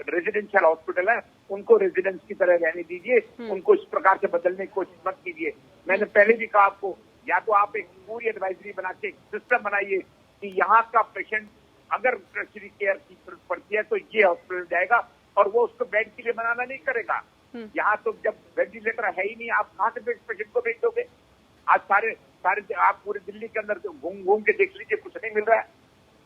रेजिडेंशियल हॉस्पिटल है उनको रेजिडेंस की तरह रहने दीजिए, उनको इस प्रकार से बदलने की कोशिश मत कीजिए। मैंने पहले भी कहा आपको, या तो आप एक पूरी एडवाइजरी बना के सिस्टम बनाइए कि यहाँ का पेशेंट अगर टर्शियरी केयर की जरूरत पड़ती है तो ये हॉस्पिटल जाएगा और वो उसको बेड के लिए बनाना नहीं करेगा। यहाँ तो जब वेंटिलेटर है ही नहीं, आप कहाँ से पेशेंट को भेज दोगे? आज सारे आप पूरे दिल्ली के अंदर घूम के देख लीजिए, कुछ नहीं मिल रहा है।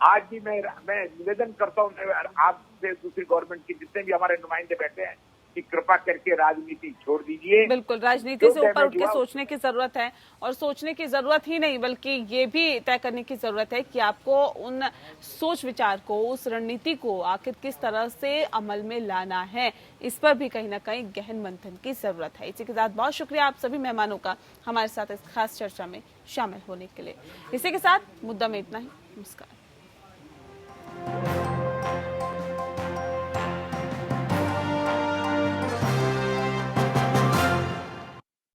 आज भी मैं निवेदन करता हूँ आपसे, दूसरी गवर्नमेंट के जितने भी हमारे नुमाइंदे बैठे हैं, कि कृपा करके राजनीति छोड़ दीजिए। बिल्कुल, राजनीति से ऊपर उठ के सोचने की जरूरत है, और सोचने की जरूरत ही नहीं बल्कि ये भी तय करने की जरूरत है कि आपको उन सोच विचार को, उस रणनीति को आखिर किस तरह से अमल में लाना है, इस पर भी कहीं ना कहीं गहन मंथन की जरूरत है। इसी के साथ बहुत शुक्रिया आप सभी मेहमानों का हमारे साथ इस खास चर्चा में शामिल होने के लिए। इसी के साथ मुद्दा में इतना ही। नमस्कार।